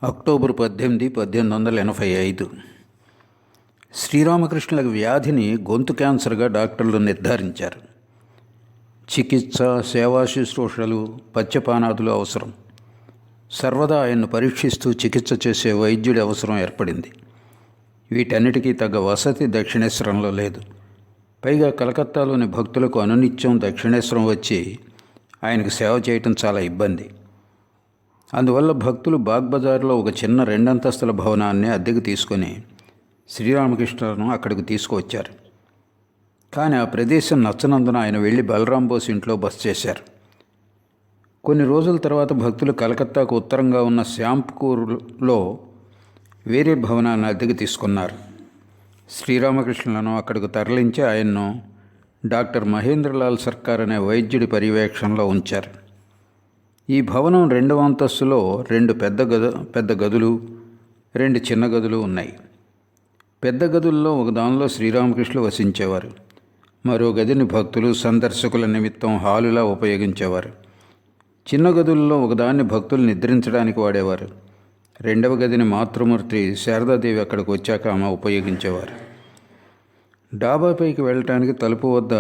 October 18, 1885. శ్రీరామకృష్ణుల వ్యాధిని గొంతు క్యాన్సర్గా డాక్టర్లు నిర్ధారించారు. చికిత్స, సేవా శుశ్రూషలు, పథ్యపానాదులు అవసరం. సర్వదా ఆయన్ను పరీక్షిస్తూ చికిత్స చేసే వైద్యుడి అవసరం ఏర్పడింది. వీటన్నిటికీ తగ్గ వసతి దక్షిణేశ్వరంలో లేదు. పైగా కలకత్తాలోని భక్తులకు అనునిత్యం దక్షిణేశ్వరం వచ్చి ఆయనకు సేవ చేయటం చాలా ఇబ్బంది. అందువల్ల భక్తులు బాగ్బజార్లో ఒక చిన్న 2 అంతస్తుల భవనాన్ని అద్దెకు తీసుకొని శ్రీరామకృష్ణను అక్కడికి తీసుకువచ్చారు. కానీ ఆ ప్రదేశం నచ్చనందున ఆయన వెళ్ళి బలరాం బోస్ ఇంట్లో బస చేశారు. కొన్ని రోజుల తర్వాత భక్తులు కలకత్తాకు ఉత్తరంగా ఉన్న శ్యాంపూర్లో వేరే భవనాన్ని అద్దెకు తీసుకున్నారు. శ్రీరామకృష్ణులను అక్కడికి తరలించి ఆయన్ను డాక్టర్ మహేంద్రలాల్ సర్కార్ అనే వైద్యుడి పర్యవేక్షణలో ఉంచారు. ఈ భవనం 2వ అంతస్తులో 2 పెద్ద గదులు, 2 చిన్న గదులు ఉన్నాయి. పెద్ద గదుల్లో ఒక దానిలో శ్రీరామకృష్ణులు వసించేవారు. మరో గదిని భక్తులు, సందర్శకుల నిమిత్తం హాలులా ఉపయోగించేవారు. చిన్న గదుల్లో ఒకదాన్ని భక్తులు నిద్రించడానికి వాడేవారు. 2వ గదిని మాతృమూర్తి శారదాదేవి అక్కడికి వచ్చాక ఆమె ఉపయోగించేవారు. డాబాపైకి వెళ్ళటానికి తలుపు వద్ద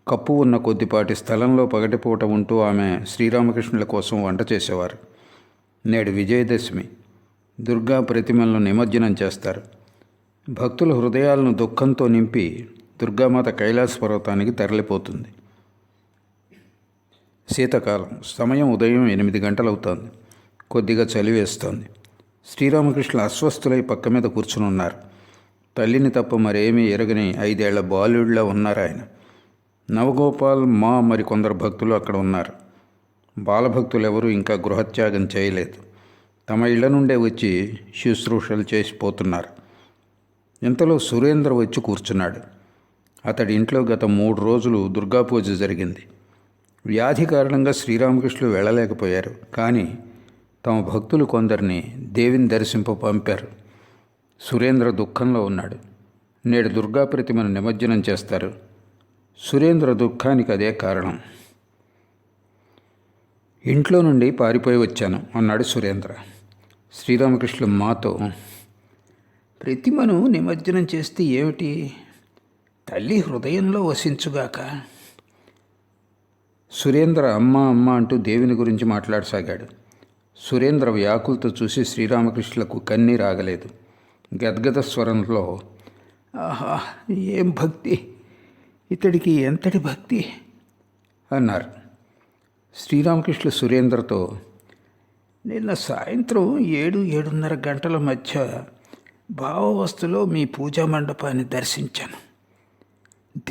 కప్పు ఉన్న కొద్దిపాటి స్థలంలో పగటిపూట ఉంటూ ఆమె శ్రీరామకృష్ణుల కోసం వంట చేసేవారు. నేడు విజయదశమి. దుర్గా ప్రతిమలను నిమజ్జనం చేస్తారు. భక్తుల హృదయాలను దుఃఖంతో నింపి దుర్గామాత కైలాస పర్వతానికి తరలిపోతుంది. శీతాకాలం. సమయం ఉదయం 8 గంటలవుతోంది. కొద్దిగా చలి వేస్తోంది. శ్రీరామకృష్ణులు అస్వస్థులై పక్క మీద కూర్చుని ఉన్నారు. తల్లిని తప్ప మరేమీ ఎరగని 5 ఏళ్ల బాలుడిలా ఉన్నారు ఆయన. నవగోపాల్, మరికొందరు భక్తులు అక్కడ ఉన్నారు. బాలభక్తులు ఎవరూ ఇంకా గృహత్యాగం చేయలేదు. తమ ఇళ్ల నుండే వచ్చి శుశ్రూషలు చేసిపోతున్నారు. ఇంతలో సురేంద్ర వచ్చి కూర్చున్నాడు. అతడి ఇంట్లో గత 3 రోజులు దుర్గాపూజ జరిగింది. వ్యాధి కారణంగా శ్రీరామకృష్ణులు వెళ్ళలేకపోయారు. కానీ తమ భక్తులు కొందరిని దేవిని దర్శింప పంపారు. సురేంద్ర దుఃఖంలో ఉన్నాడు. నేడు దుర్గా ప్రతిమను నిమజ్జనం చేస్తారు. సురేంద్ర దుఃఖానికి అదే కారణం. ఇంట్లో నుండి పారిపోయి వచ్చాను అన్నాడు సురేంద్ర. శ్రీరామకృష్ణులు మాతో, ప్రతిమను నిమజ్జనం చేస్తే ఏమిటి, తల్లి హృదయంలో వసించుగాక. సురేంద్ర అమ్మ అంటూ దేవుని గురించి మాట్లాడసాగాడు. సురేంద్ర వ్యాకులతో చూసి శ్రీరామకృష్ణులకు కన్నీరు ఆగలేదు. గద్గద స్వరంలో, ఆహా, ఏం భక్తి, ఇతడికి ఎంతటి భక్తి అన్నారు. శ్రీరామకృష్ణులు సురేంద్రతో, నిన్న సాయంత్రం 7-7:30 గంటల మధ్య భావావస్థలో మీ పూజా మండపాన్ని దర్శించాను.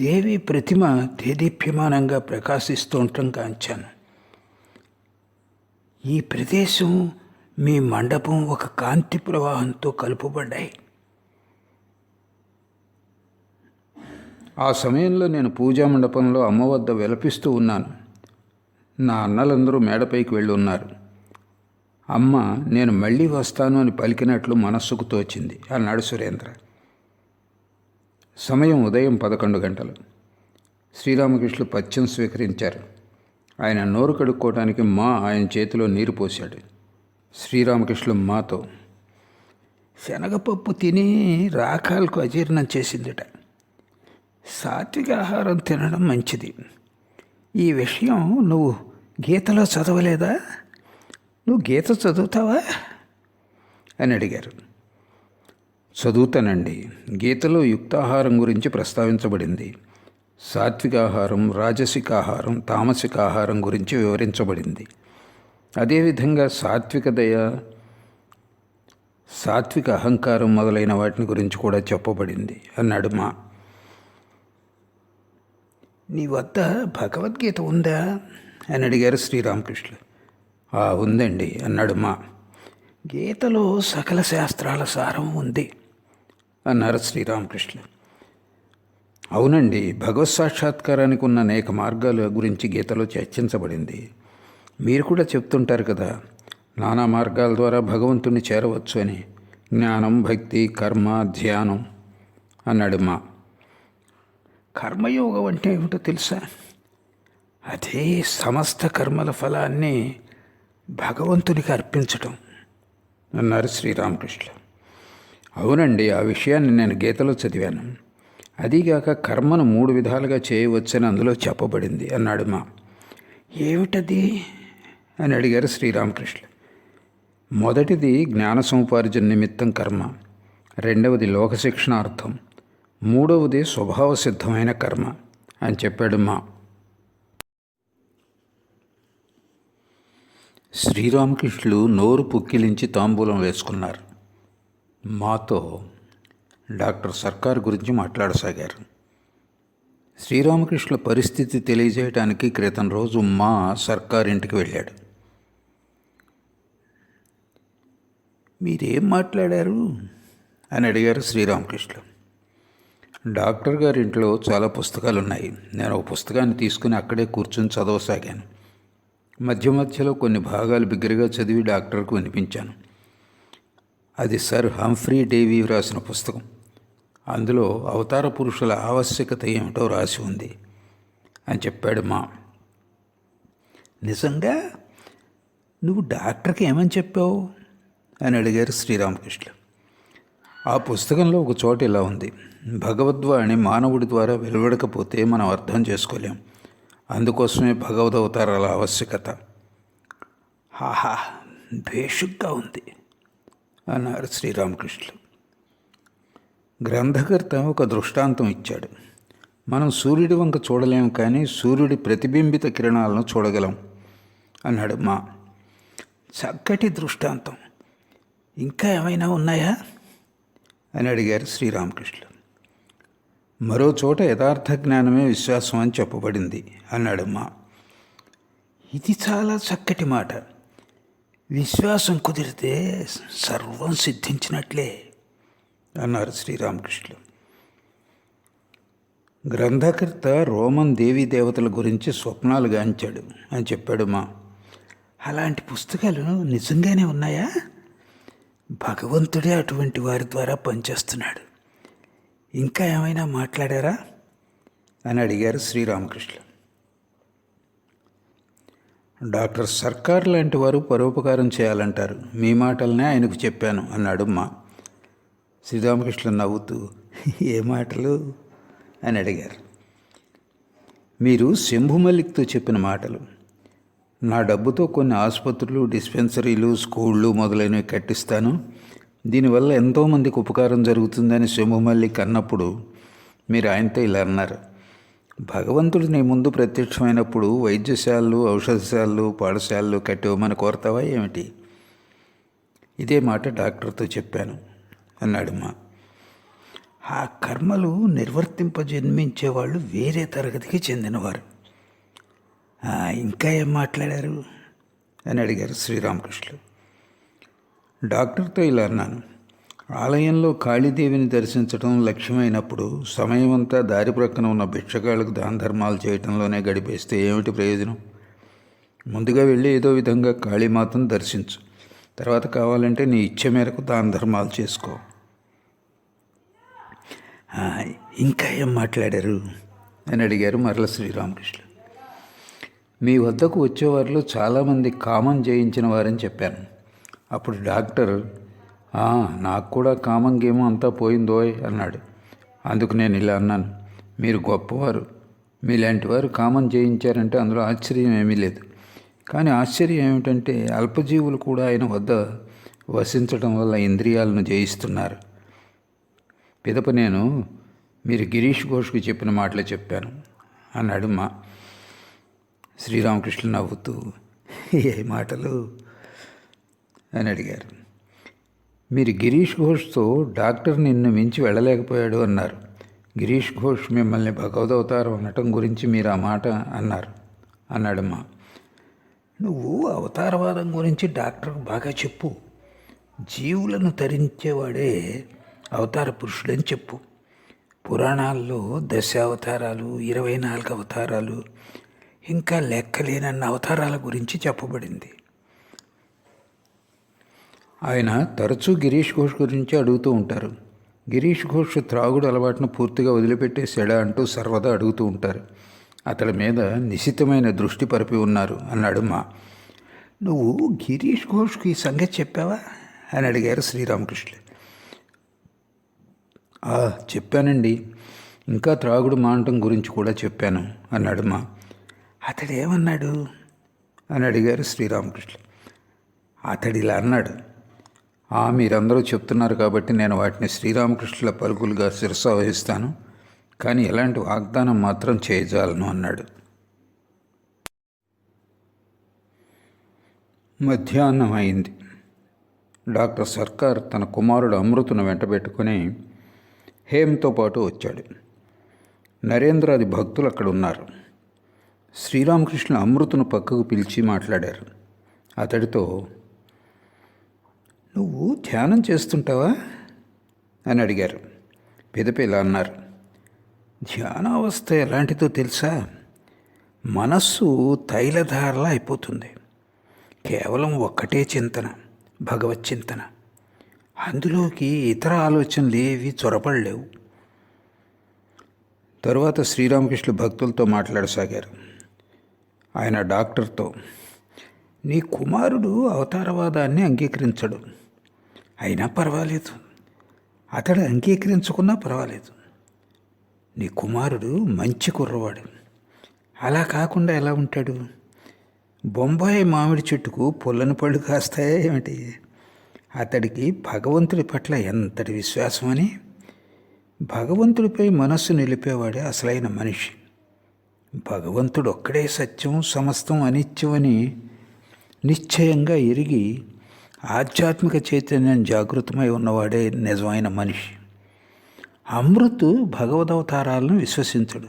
దేవి ప్రతిమ దేదీప్యమానంగా ప్రకాశిస్తూ ఉండటం కాంచాను. ఈ ప్రదేశం, మీ మండపం ఒక కాంతి ప్రవాహంతో కలుపబడ్డాయి. ఆ సమయంలో నేను పూజా మండపంలో అమ్మ వద్ద విలపిస్తూ ఉన్నాను. నా అన్నలందరూ మేడపైకి వెళ్ళి ఉన్నారు. అమ్మ నేను మళ్ళీ వస్తాను అని పలికినట్లు మనస్సుకు తోచింది అన్నాడు సురేంద్ర. సమయం ఉదయం 11 గంటలు. శ్రీరామకృష్ణులు పథ్యం స్వీకరించారు. ఆయన నోరు కడుక్కోవడానికి ఆయన చేతిలో నీరు పోశాడు. శ్రీరామకృష్ణులు మాతో, శనగపప్పు తిని రాకాలకు అజీర్ణం చేసిందిట. సాత్విక ఆహారం తినడం మంచిది. ఈ విషయం నువ్వు గీతలో చదవలేదా? నువ్వు గీత చదువుతావా అని అడిగారు. చదువుతానండి. గీతలో యుక్తాహారం గురించి ప్రస్తావించబడింది. సాత్విక ఆహారం, రాజసిక ఆహారం, తామసిక ఆహారం గురించి వివరించబడింది. అదేవిధంగా సాత్విక దయ, సాత్విక అహంకారం మొదలైన వాటిని గురించి కూడా చెప్పబడింది అన్నాడు నీ వద్ద భగవద్గీత ఉందా అని అడిగారు శ్రీరామకృష్ణులు. ఉందండి అన్నాడు గీతలో సకల శాస్త్రాల సారం ఉంది అన్నారు శ్రీరామకృష్ణులు. అవునండి, భగవత్ సాక్షాత్కారానికి ఉన్న అనేక మార్గాల గురించి గీతలో చర్చించబడింది. మీరు కూడా చెప్తుంటారు కదా, నానా మార్గాల ద్వారా భగవంతుని చేరవచ్చు అని. జ్ఞానం, భక్తి, కర్మ, ధ్యానం అన్నాడు కర్మయోగం అంటే ఏమిటో తెలుసా? అదే సమస్త కర్మల ఫలాన్ని భగవంతునికి అర్పించటం. అన్నారు శ్రీరామకృష్ణ. అవునండి, ఆ విషయాన్ని నేను గీతలో చదివాను. అదీగాక కర్మను 3 విధాలుగా చేయవచ్చని అందులో చెప్పబడింది అన్నాడు మా. ఏమిటది అని అడిగారు శ్రీరామకృష్ణ. మొదటిది జ్ఞాన సముపార్జన నిమిత్తం కర్మ, రెండవది లోకశిక్షణార్థం, మూడవది స్వభావ సిద్ధమైన కర్మ అని చెప్పాడు మా. శ్రీరామకృష్ణులు నోరు పుక్కిలించి తాంబూలం వేసుకున్నారు. మాతో డాక్టర్ సర్కార్ గురించి మాట్లాడసాగారు. శ్రీరామకృష్ణుల పరిస్థితి తెలియజేయడానికి క్రితం రోజు మా సర్కార్ ఇంటికి వెళ్ళాడు. మీరేం మాట్లాడారు అని అడిగారు శ్రీరామకృష్ణులు. డాక్టర్ గారి ఇంట్లో చాలా పుస్తకాలు ఉన్నాయి. నేను ఒక పుస్తకాన్ని తీసుకుని అక్కడే కూర్చుని చదవసాగాను. మధ్య మధ్యలో కొన్ని భాగాలు బిగ్గరగా చదివి డాక్టర్కు వినిపించాను. అది సర్ హంఫ్రీ డేవీ వ్రాసిన పుస్తకం. అందులో అవతార పురుషుల ఆవశ్యకత ఏమిటో రాసి ఉంది అని చెప్పాడు మా. నిజంగా? నువ్వు డాక్టర్కి ఏమని చెప్పావు అని అడిగారు శ్రీరామకృష్ణ. ఆ పుస్తకంలో ఒక చోట ఇలా ఉంది: భగవద్వాణి మానవుడి ద్వారా వెలువడకపోతే మనం అర్థం చేసుకోలేం. అందుకోసమే భగవదవతారాల ఆవశ్యకత. హాహా, భేషుగ్గా ఉంది అన్నారు శ్రీరామకృష్ణులు. గ్రంథకర్త ఒక దృష్టాంతం ఇచ్చాడు. మనం సూర్యుడి వంక చూడలేము, కానీ సూర్యుడి ప్రతిబింబిత కిరణాలను చూడగలం అన్నాడు మా. చక్కటి దృష్టాంతం. ఇంకా ఏమైనా ఉన్నాయా అని అడిగారు శ్రీరామకృష్ణులు. మరో చోట యథార్థ జ్ఞానమే విశ్వాసం అని చెప్పబడింది అన్నాడు మా. ఇది చాలా చక్కటి మాట. విశ్వాసం కుదిరితే సర్వం సిద్ధించినట్లే అన్నారు శ్రీరామకృష్ణులు. గ్రంథకర్త రోమన్ దేవీ దేవతల గురించి స్వప్నాలు గాంచాడు అని చెప్పాడు మా. అలాంటి పుస్తకాలు నిజంగానే ఉన్నాయా? భగవంతుడే అటువంటి వారి ద్వారా పనిచేస్తున్నాడు. ఇంకా ఏమైనా మాట్లాడారా అని అడిగారు శ్రీరామకృష్ణులు. డాక్టర్ సర్కార్ లాంటి వారు పరోపకారం చేయాలంటారు. మీ మాటలనే ఆయనకు చెప్పాను అన్నాడు మా. శ్రీరామకృష్ణ నవ్వుతూ, ఏ మాటలు అని అడిగారు. మీరు శంభుమల్లిక్తో చెప్పిన మాటలు. నా డబ్బుతో కొన్ని ఆసుపత్రులు, డిస్పెన్సరీలు, స్కూళ్ళు మొదలైనవి కట్టిస్తాను, దీనివల్ల ఎంతోమందికి ఉపకారం జరుగుతుందని శంభుమల్లిక్ అన్నప్పుడు మీరు ఆయనతో ఇలా అన్నారు: భగవంతుడు నీ ముందు ప్రత్యక్షమైనప్పుడు వైద్యశాలలు, ఔషధశాలలు, పాఠశాలలు కట్టివ్వమని కోరతావా ఏమిటి? ఇదే మాట డాక్టర్తో చెప్పాను అన్నాడు మా. ఆ కర్మలు నిర్వర్తింపజన్మించేవాళ్ళు వేరే తరగతికి చెందినవారు. ఇంకా ఏం మాట్లాడారు అని అడిగారు శ్రీరామకృష్ణులు. డాక్టర్తో ఇలా అన్నాను: ఆలయంలో కాళీదేవిని దర్శించడం లక్ష్యమైనప్పుడు సమయమంతా దారి ప్రక్కన ఉన్న భిక్షగాళ్ళకు దాన ధర్మాలు చేయటంలోనే గడిపేస్తే ఏమిటి ప్రయోజనం? ముందుగా వెళ్ళి ఏదో విధంగా కాళీమాతను దర్శించు. తర్వాత కావాలంటే నీ ఇచ్చ మేరకు దాన ధర్మాలు చేసుకో. ఇంకా ఏం మాట్లాడారు అని అడిగారు మరల శ్రీరామకృష్ణ. మీ వద్దకు వచ్చేవారిలో చాలామంది కామం జయించిన వారని చెప్పాను. అప్పుడు డాక్టర్, నాకు కూడా కామం గేమో అంతా పోయిందోయ్ అన్నాడు. అందుకు నేను ఇలా అన్నాను: మీరు గొప్పవారు, మీలాంటి వారు కామం జయించారంటే అందులో ఆశ్చర్యం ఏమీ లేదు. కానీ ఆశ్చర్యం ఏమిటంటే అల్పజీవులు కూడా ఆయన వద్ద వసించడం వల్ల ఇంద్రియాలను జయిస్తున్నారు. పిదప నేను మీరు గిరీష్ ఘోష్కు చెప్పిన మాటలే చెప్పాను అన్నాడు మా. శ్రీరామకృష్ణ నవ్వుతూ, ఏ మాటలు అని అడిగారు. మీరు గిరీష్ ఘోష్తో డాక్టర్ నిన్ను మించి వెళ్ళలేకపోయాడు అన్నారు. గిరీష్ ఘోష్ మిమ్మల్ని భగవదవతారం అనటం గురించి మీరు ఆ మాట అన్నాడు మా. నువ్వు అవతారవాదం గురించి డాక్టర్కు బాగా చెప్పు. జీవులను తరించేవాడే అవతార పురుషుడని చెప్పు. పురాణాల్లో 10 అవతారాలు, 24 అవతారాలు, ఇంకా లెక్కలేనన్న అవతారాల గురించి చెప్పబడింది. ఆయన తరచూ గిరీష్ ఘోష్ గురించి అడుగుతూ ఉంటారు. గిరీష్ ఘోష్ త్రాగుడు అలవాటును పూర్తిగా వదిలిపెట్టేసాడా అంటూ సర్వదా అడుగుతూ ఉంటారు. అతడి మీద నిశితమైన దృష్టి పరిపి ఉన్నారు అన్నాడు మా. నువ్వు గిరీష్ ఘోష్కి ఈ సంగతి చెప్పావా అని అడిగారు శ్రీరామకృష్ణులు. చెప్పానండి, ఇంకా త్రాగుడు మానటం గురించి కూడా చెప్పాను అన్నాడు మా. అతడు ఏమన్నాడు అని అడిగారు శ్రీరామకృష్ణులు. అతడు ఇలా అన్నాడు, మీరందరూ చెప్తున్నారు కాబట్టి నేను వాటిని శ్రీరామకృష్ణుల పలుకులుగా శిరసావహిస్తాను, కానీ ఎలాంటి వాగ్దానం మాత్రం చేయజాలను అన్నాడు. మధ్యాహ్నం అయింది. డాక్టర్ సర్కార్ తన కుమారుడు అమృతను వెంటబెట్టుకుని హేమ్తో పాటు వచ్చాడు. నరేంద్రాది భక్తులు అక్కడ ఉన్నారు. శ్రీరామకృష్ణ అమృతను పక్కకు పిలిచి మాట్లాడారు. అతడితో, నువ్వు ధ్యానం చేస్తుంటావా అని అడిగారు. పెదపి ఇలా అన్నారు, ధ్యానావస్థ ఎలాంటిదో తెలుసా? మనస్సు తైలధారలా అయిపోతుంది. కేవలం ఒక్కటే చింతన, భగవత్ చింతన. అందులోకి ఇతర ఆలోచనలు ఏవి చొరపడలేవు. తరువాత శ్రీరామకృష్ణ భక్తులతో మాట్లాడసాగారు. ఆయన డాక్టర్తో, నీ కుమారుడు అవతారవాదాన్ని అంగీకరించడు, అయినా పర్వాలేదు. అతడు అంగీకరించుకున్నా పర్వాలేదు. నీ కుమారుడు మంచి కుర్రవాడు. అలా కాకుండా ఎలా ఉంటాడు? బొంబాయి మామిడి చెట్టుకు పుల్లని పళ్ళు కాస్తాయా ఏమిటి? అతడికి భగవంతుడి పట్ల ఎంతటి విశ్వాసమని. భగవంతుడిపై మనస్సు నిలిపేవాడే అసలైన మనిషి. భగవంతుడు ఒక్కడే సత్యం, సమస్తం అనిత్యమని నిశ్చయంగా ఎరిగి ఆధ్యాత్మిక చైతన్యం జాగృతమై ఉన్నవాడే నిజమైన మనిషి. అమృత్ భగవదవతారాలను విశ్వసించడు.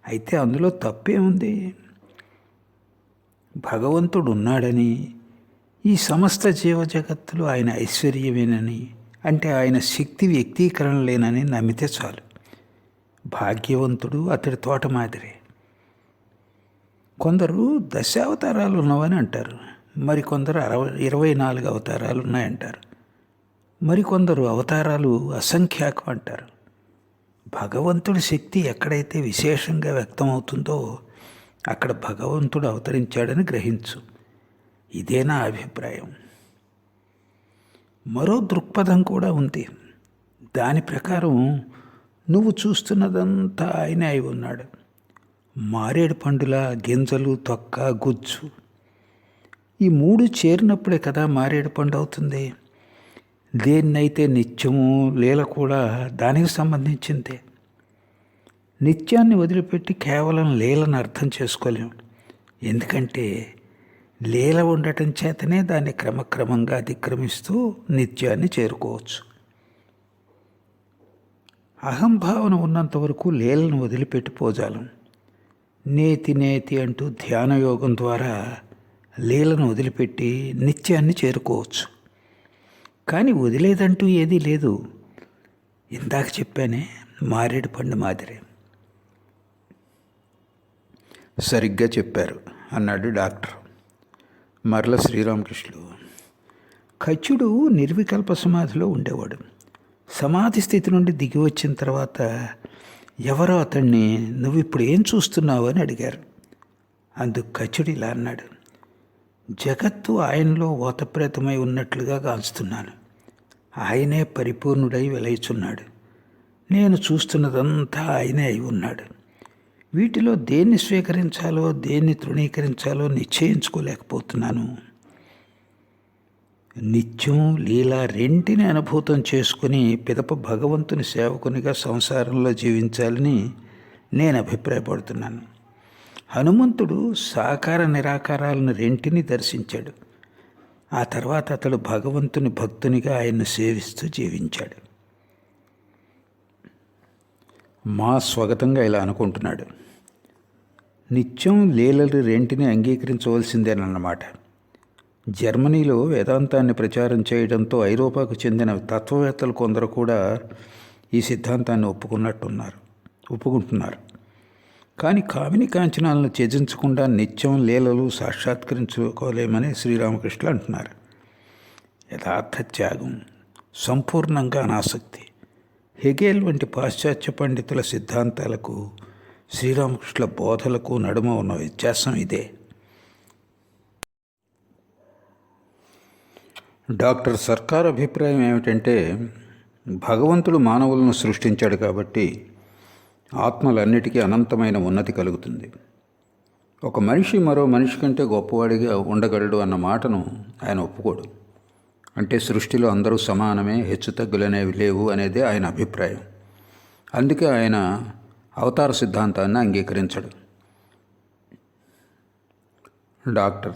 అయితే అందులో తప్పేముంది? భగవంతుడు ఉన్నాడని, ఈ సమస్త జీవజగత్తులు ఆయన ఐశ్వర్యమేనని, అంటే ఆయన శక్తి వ్యక్తీకరణ లేనని నమ్మితే చాలు. భాగ్యవంతుడు అతడి తోట మాదిరే. కొందరు దశావతారాలు ఉన్నవని అంటారు, మరికొందరు 24 అవతారాలు ఉన్నాయంటారు, మరికొందరు అవతారాలు అసంఖ్యాకం అంటారు. భగవంతుడి శక్తి ఎక్కడైతే విశేషంగా వ్యక్తమవుతుందో అక్కడ భగవంతుడు అవతరించాడని గ్రహించు. ఇదే నా అభిప్రాయం. మరో దృక్పథం కూడా ఉంది. దాని ప్రకారం నువ్వు చూస్తున్నదంతా ఆయనే అయి ఉన్నాడు. మారేడు పండుల గింజలు, తొక్క, గుజ్జు, ఈ 3 చేరినప్పుడే కదా మారేడు పండు అవుతుంది. దేన్నైతే నిత్యము లీల కూడా దానికి సంబంధించిందే. నిత్యాన్ని వదిలిపెట్టి కేవలం లీలను అర్థం చేసుకోలేము. ఎందుకంటే లీల ఉండటం చేతనే దాన్ని క్రమక్రమంగా అతిక్రమిస్తూ నిత్యాన్ని చేరుకోవచ్చు. అహంభావన ఉన్నంత వరకు లీలను వదిలిపెట్టిపోజాలం. నేతి నేతి అంటూ ధ్యానయోగం ద్వారా లీలను వదిలిపెట్టి నిత్యాన్ని చేరుకోవచ్చు. కానీ వదిలేదంటూ ఏదీ లేదు. ఇందాక చెప్పానే, మారేడు పండు మాదిరే. సరిగ్గా చెప్పారు అన్నాడు డాక్టర్. మరల శ్రీరామకృష్ణులు, కచ్యుడు నిర్వికల్ప సమాధిలో ఉండేవాడు. సమాధి స్థితి నుండి దిగి వచ్చిన తర్వాత ఎవరో అతన్ని, నువ్వు ఇప్పుడు ఏం చూస్తున్నావు అని అడిగారు. అందుకు కచ్యుడు ఇలా అన్నాడు, జగత్తు ఆయనలో ఓతప్రేతమై ఉన్నట్లుగా కాల్చుతున్నాను. ఆయనే పరిపూర్ణుడై వెలయుచున్నాడు. నేను చూస్తున్నదంతా ఆయనే అయి ఉన్నాడు. వీటిలో దేన్ని స్వీకరించాలో దేన్ని తృణీకరించాలో నిశ్చయించుకోలేకపోతున్నాను. నిత్యం లీల రెంటిని అనుభూతం చేసుకుని పిదప భగవంతుని సేవకునిగా సంసారంలో జీవించాలని నేను అభిప్రాయపడుతున్నాను. హనుమంతుడు సాకార నిరాకారాలను రెంటిని దర్శించాడు. ఆ తర్వాత అతడు భగవంతుని భక్తునిగా ఆయన్ను సేవిస్తూ జీవించాడు. మా స్వగతంగా ఇలా అనుకుంటున్నాడు, నిత్యం లీలలు రెంటిని అంగీకరించవలసిందేనన్నమాట. జర్మనీలో వేదాంతాన్ని ప్రచారం చేయడంతో ఐరోపాకు చెందిన తత్వవేత్తలు కొందరు కూడా ఈ సిద్ధాంతాన్ని ఒప్పుకుంటున్నారు. కానీ కామిని కాంచనాలను త్యజించకుండా నిత్యం లీలలు సాక్షాత్కరించుకోలేమని శ్రీరామకృష్ణులు అంటున్నారు. యథార్థ త్యాగం, సంపూర్ణంగా అనాసక్తి. హెగెల్ వంటి పాశ్చాత్య పండితుల సిద్ధాంతాలకు శ్రీరామకృష్ణుల బోధలకు నడుమ ఉన్న వ్యత్యాసం ఇదే. డాక్టర్ సర్కార్ అభిప్రాయం ఏమిటంటే, భగవంతుడు మానవులను సృష్టించాడు కాబట్టి ఆత్మలన్నిటికీ అనంతమైన ఉన్నతి కలుగుతుంది. ఒక మనిషి మరో మనిషి కంటే గొప్పవాడిగా ఉండగలడు అన్న మాటను ఆయన ఒప్పుకోడు. అంటే సృష్టిలో అందరూ సమానమే, హెచ్చుతగ్గులనేవి లేవు అనేదే ఆయన అభిప్రాయం. అందుకే ఆయన అవతార సిద్ధాంతాన్ని అంగీకరించడు. డాక్టర్: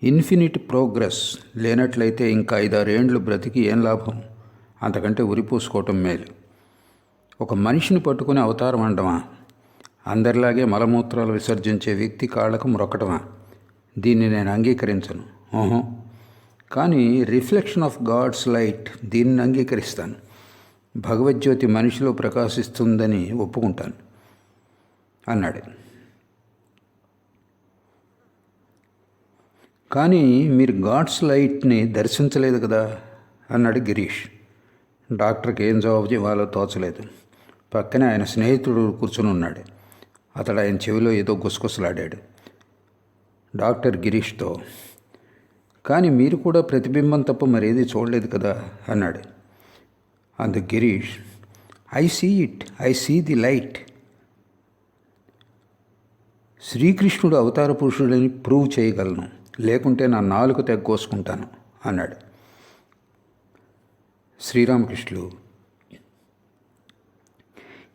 ఇన్ఫినిట్ ప్రోగ్రెస్ లేనట్లయితే ఇంకా 5-6 ఏండ్లు బ్రతికి ఏం లాభం? అంతకంటే ఉరిపోసుకోవటం మేలు. ఒక మనిషిని పట్టుకుని అవతారం అండమా? అందరిలాగే మలమూత్రాలు విసర్జించే వ్యక్తి కాళ్లకు మ్రొక్కటమా? దీన్ని నేను అంగీకరించను. ఓహో, కానీ రిఫ్లెక్షన్ ఆఫ్ గాడ్స్ లైట్ దీన్ని అంగీకరిస్తాను. భగవద్జ్యోతి మనిషిలో ప్రకాశిస్తుందని ఒప్పుకుంటాను అన్నాడు. కానీ మీరు గాడ్స్ లైట్ని దర్శించలేదు కదా అన్నాడు గిరీష్. డాక్టర్కి ఏం జవాబు ఇవ్వాలో తోచలేదు. పక్కనే ఆయన స్నేహితుడు కూర్చుని ఉన్నాడు. అతడు ఆయన చెవిలో ఏదో గుసగుసలాడాడు. డాక్టర్ గిరీష్తో, కానీ మీరు కూడా ప్రతిబింబం తప్ప మరేది చూడలేదు కదా అన్నాడు. అందుకు Girish, I see it, I see the light. శ్రీకృష్ణుడు అవతార పురుషుడని ప్రూవ్ చేయగలను, లేకుంటే నా నాలుక తెగ్గోసుకుంటాను అన్నాడు. శ్రీరామకృష్ణులు: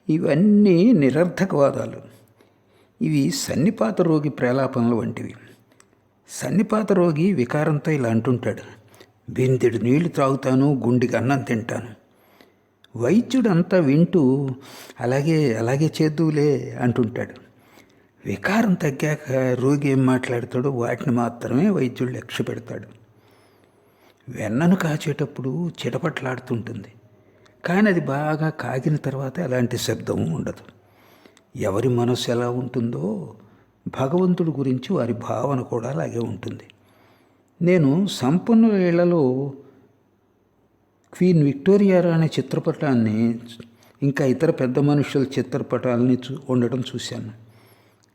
ఇవన్నీ నిరర్థకవాదాలు. ఇవి సన్నిపాత రోగి ప్రేలాపనలు వంటివి. సన్నిపాత రోగి వికారంతో ఇలా అంటుంటాడు: బిందెడు నీళ్లు త్రాగుతాను, గుండికి అన్నం తింటాను. వైద్యుడు అంతా వింటూ అలాగే చేద్దులే అంటుంటాడు. వికారం తగ్గాక రోగి ఏం మాట్లాడతాడో వాటిని మాత్రమే వైద్యుడు లక్ష్య పెడతాడు. వెన్నను కాచేటప్పుడు చిటపట్లాడుతుంటుంది, కానీ అది బాగా కాగిన తర్వాత ఎలాంటి శబ్దము ఉండదు. ఎవరి మనసు ఎలా ఉంటుందో భగవంతుడి గురించి వారి భావన కూడా అలాగే ఉంటుంది. నేను సంపన్నుల ఇళ్లలో క్వీన్ విక్టోరియా రాణి చిత్రపటాన్ని, ఇంకా ఇతర పెద్ద మనుషుల చిత్రపటాలని ఉండటం చూశాను.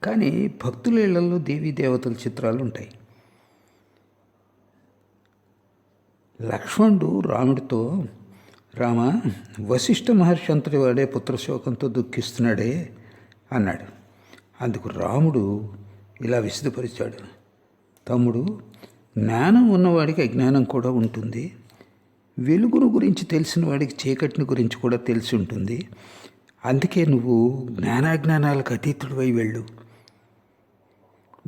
కానీ భక్తుల ఇళ్లలో దేవీ దేవతల చిత్రాలు ఉంటాయి. లక్ష్మణుడు రాముడితో, రామ, వశిష్ఠ మహర్షి అంతటి వాడే పుత్రశోకంతో దుఃఖిస్తున్నాడే అన్నాడు. అందుకు రాముడు ఇలా విశదపరిచాడు: తమ్ముడు, జ్ఞానం ఉన్నవాడికి అజ్ఞానం కూడా ఉంటుంది. వెలుగును గురించి తెలిసిన వాడికి చీకటిని గురించి కూడా తెలిసి ఉంటుంది. అందుకే నువ్వు జ్ఞానాజ్ఞానాలకు అతీతుడివై వెళ్ళు.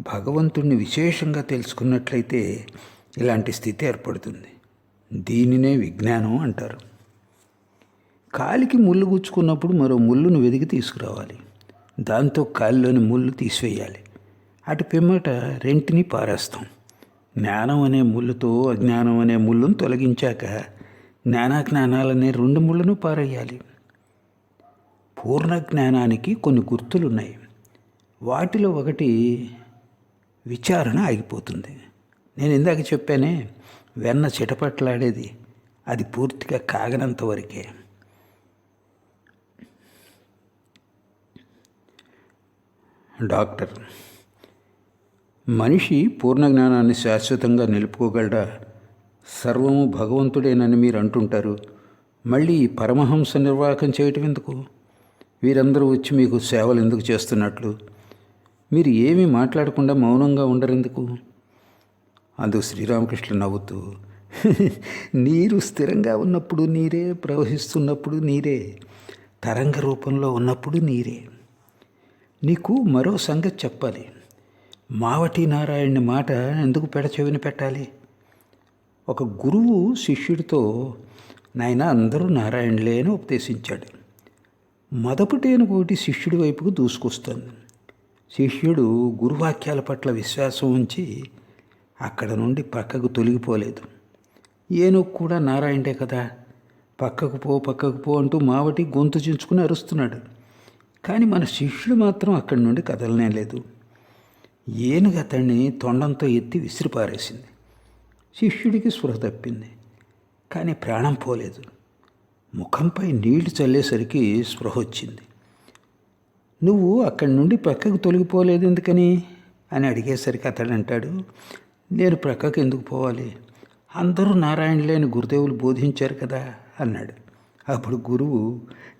భగవంతుణ్ణి విశేషంగా తెలుసుకున్నట్లయితే ఇలాంటి స్థితి ఏర్పడుతుంది. దీనినే విజ్ఞానం అంటారు. కాలికి ముళ్ళు గుచ్చుకున్నప్పుడు మరో ముళ్ళును వెదికి తీసుకురావాలి. దాంతో కాలిలోని ముళ్ళు తీసివేయాలి. అటు పిమ్మట రెంటిని పారేస్తాం. జ్ఞానం అనే ముళ్ళుతో అజ్ఞానం అనే ముళ్ళును తొలగించాక జ్ఞానాజ్ఞానాలనే 2 ముళ్ళను పారేయాలి. పూర్ణ జ్ఞానానికి కొన్ని గుర్తులున్నాయి. వాటిలో ఒకటి విచారణ ఆగిపోతుంది. నేను ఇందాక చెప్పానే, వెన్న చిటపట్లాడేది, అది పూర్తిగా కాగనంత వరకే. డాక్టర్: మనిషి పూర్ణ జ్ఞానాన్ని శాశ్వతంగా నిలుపుకోగలడా? సర్వము భగవంతుడేనని మీరు అంటుంటారు. మళ్ళీ పరమహంస నిర్వాహకం చేయటం ఎందుకు? వీరందరూ వచ్చి మీకు సేవలు ఎందుకు చేస్తున్నట్లు? మీరు ఏమీ మాట్లాడకుండా మౌనంగా ఉండరెందుకు? అందుకు శ్రీరామకృష్ణ నవ్వుతూ, నీరు స్థిరంగా ఉన్నప్పుడు నీరే, ప్రవహిస్తున్నప్పుడు నీరే, తరంగ రూపంలో ఉన్నప్పుడు నీరే. నీకు మరో సంగతి చెప్పాలి. మావటి నారాయణుని మాట ఎందుకు పెడచెవిని పెట్టాలి? ఒక గురువు శిష్యుడితో, నాయన అందరూ నారాయణులే అని ఉపదేశించాడు. మదపుటేను ఒకటి శిష్యుడి వైపుకు దూసుకొస్తుంది. శిష్యుడు గురువాక్యాల పట్ల విశ్వాసం ఉంచి అక్కడ నుండి పక్కకు తొలగిపోలేదు. ఏనుగు కూడా నారాయణే కదా, పక్కకు పో అంటూ మావటి గొంతు చించుకుని అరుస్తున్నాడు. కానీ మన శిష్యుడు మాత్రం అక్కడి నుండి కదలనే లేదు. ఏనుగు అతన్ని తొండంతో ఎత్తి విసిరిపారేసింది. శిష్యుడికి స్పృహ తప్పింది, కానీ ప్రాణం పోలేదు. ముఖంపై నీళ్లు చల్లేసరికి స్పృహ వచ్చింది. నువ్వు అక్కడి నుండి పక్కకు తొలగిపోలేదు ఎందుకని అని అడిగేసరికి అతడు అంటాడు, నేను ప్రక్కకి ఎందుకు పోవాలి? అందరూ నారాయణలేని గురుదేవులు బోధించారు కదా అన్నాడు. అప్పుడు గురువు,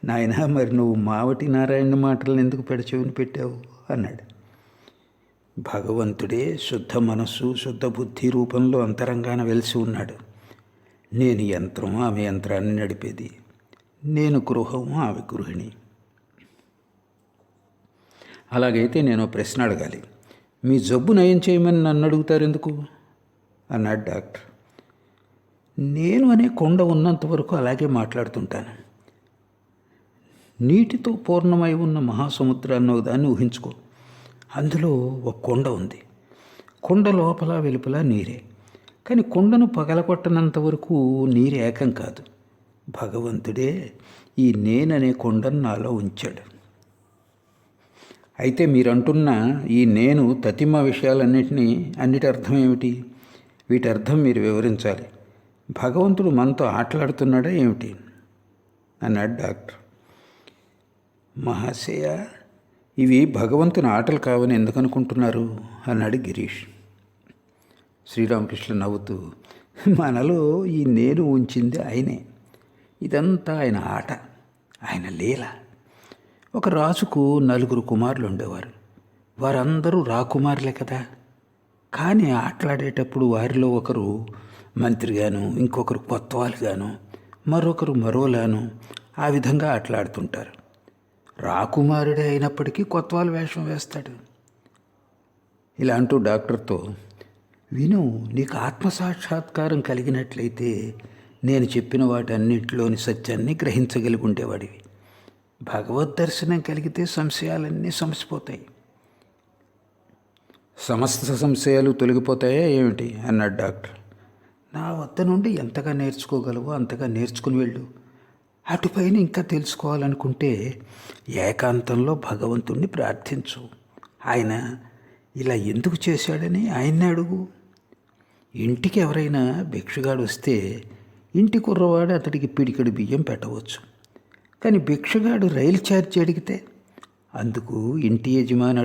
నాయనా మరి నువ్వు మావటి నారాయణ మాటలను ఎందుకు పెడచెవిని పెట్టావు అన్నాడు. భగవంతుడే శుద్ధ మనస్సు శుద్ధ బుద్ధి రూపంలో అంతరంగాన వెలిసి ఉన్నాడు. నేను యంత్రం, ఆమె యంత్రాన్ని నడిపేది. నేను గృహం, ఆమె గృహిణి. అలాగైతే నేను ప్రశ్న అడగాలి. మీ జబ్బు నయం చేయమని నన్ను అడుగుతారు ఎందుకు అన్నాడు డాక్టర్. నేను అనే కొండ ఉన్నంత వరకు అలాగే మాట్లాడుతుంటాను. నీటితో పూర్ణమై ఉన్న మహాసముద్రాన్ని ఒకదాన్ని ఊహించుకో. అందులో ఒక కొండ ఉంది. కొండ లోపల వెలుపల నీరే. కానీ కొండను పగలగొట్టనంత వరకు నీరు ఏకం కాదు. భగవంతుడే ఈ నేననే కొండను నాలో ఉంచాడు. అయితే మీరంటున్న ఈ నేను తతిమ అన్నిటి అర్థం ఏమిటి? వీటి అర్థం మీరు వివరించాలి. భగవంతుడు మనతో ఆటలాడుతున్నాడా ఏమిటి అన్నాడు డాక్టర్. మహాశయ, ఇవి భగవంతుని ఆటలు కావని ఎందుకు అనుకుంటున్నారు అన్నాడు గిరీష్. శ్రీరామకృష్ణ నవ్వుతూ, మనలో ఈ నేను ఉంచింది ఆయనే. ఇదంతా ఆయన ఆట, ఆయన లీల. ఒక రాజుకు 4 కుమారులు ఉండేవారు. వారందరూ రాకుమారులే కదా. కానీ ఆటలాడేటప్పుడు వారిలో ఒకరు మంత్రిగాను, ఇంకొకరు కొత్తవాళ్ళుగాను, మరొకరు మరోలాను ఆ విధంగా ఆటలాడుతుంటారు. రాకుమారుడే అయినప్పటికీ కొత్తవాళ్ళ వేషం వేస్తాడు. ఇలా అంటూ డాక్టర్తో, విను, నీకు ఆత్మసాక్షాత్కారం కలిగినట్లయితే నేను చెప్పిన వాటన్నిటిలోని సత్యాన్ని గ్రహించగలిగి ఉండేవాడివి. భగవద్ దర్శనం కలిగితే సంశయాలన్నీ సమసిపోతాయి. సమస్త సంశయాలు తొలగిపోతాయా ఏమిటి అన్నాడు డాక్టర్. నా వద్ద నుండి ఎంతగా నేర్చుకోగలవో అంతగా నేర్చుకుని వెళ్ళు. అటుపైన ఇంకా తెలుసుకోవాలనుకుంటే ఏకాంతంలో భగవంతుణ్ణి ప్రార్థించు. ఆయన ఇలా ఎందుకు చేశాడని ఆయన్నే అడుగు. ఇంటికి ఎవరైనా భిక్షగాడు వస్తే ఇంటి కుర్రవాడు అతడికి పిడికెడు బియ్యం పెట్టవచ్చు. కానీ భిక్షగాడు రైలు ఛార్జీ అడిగితే అందుకు ఇంటి యజమాని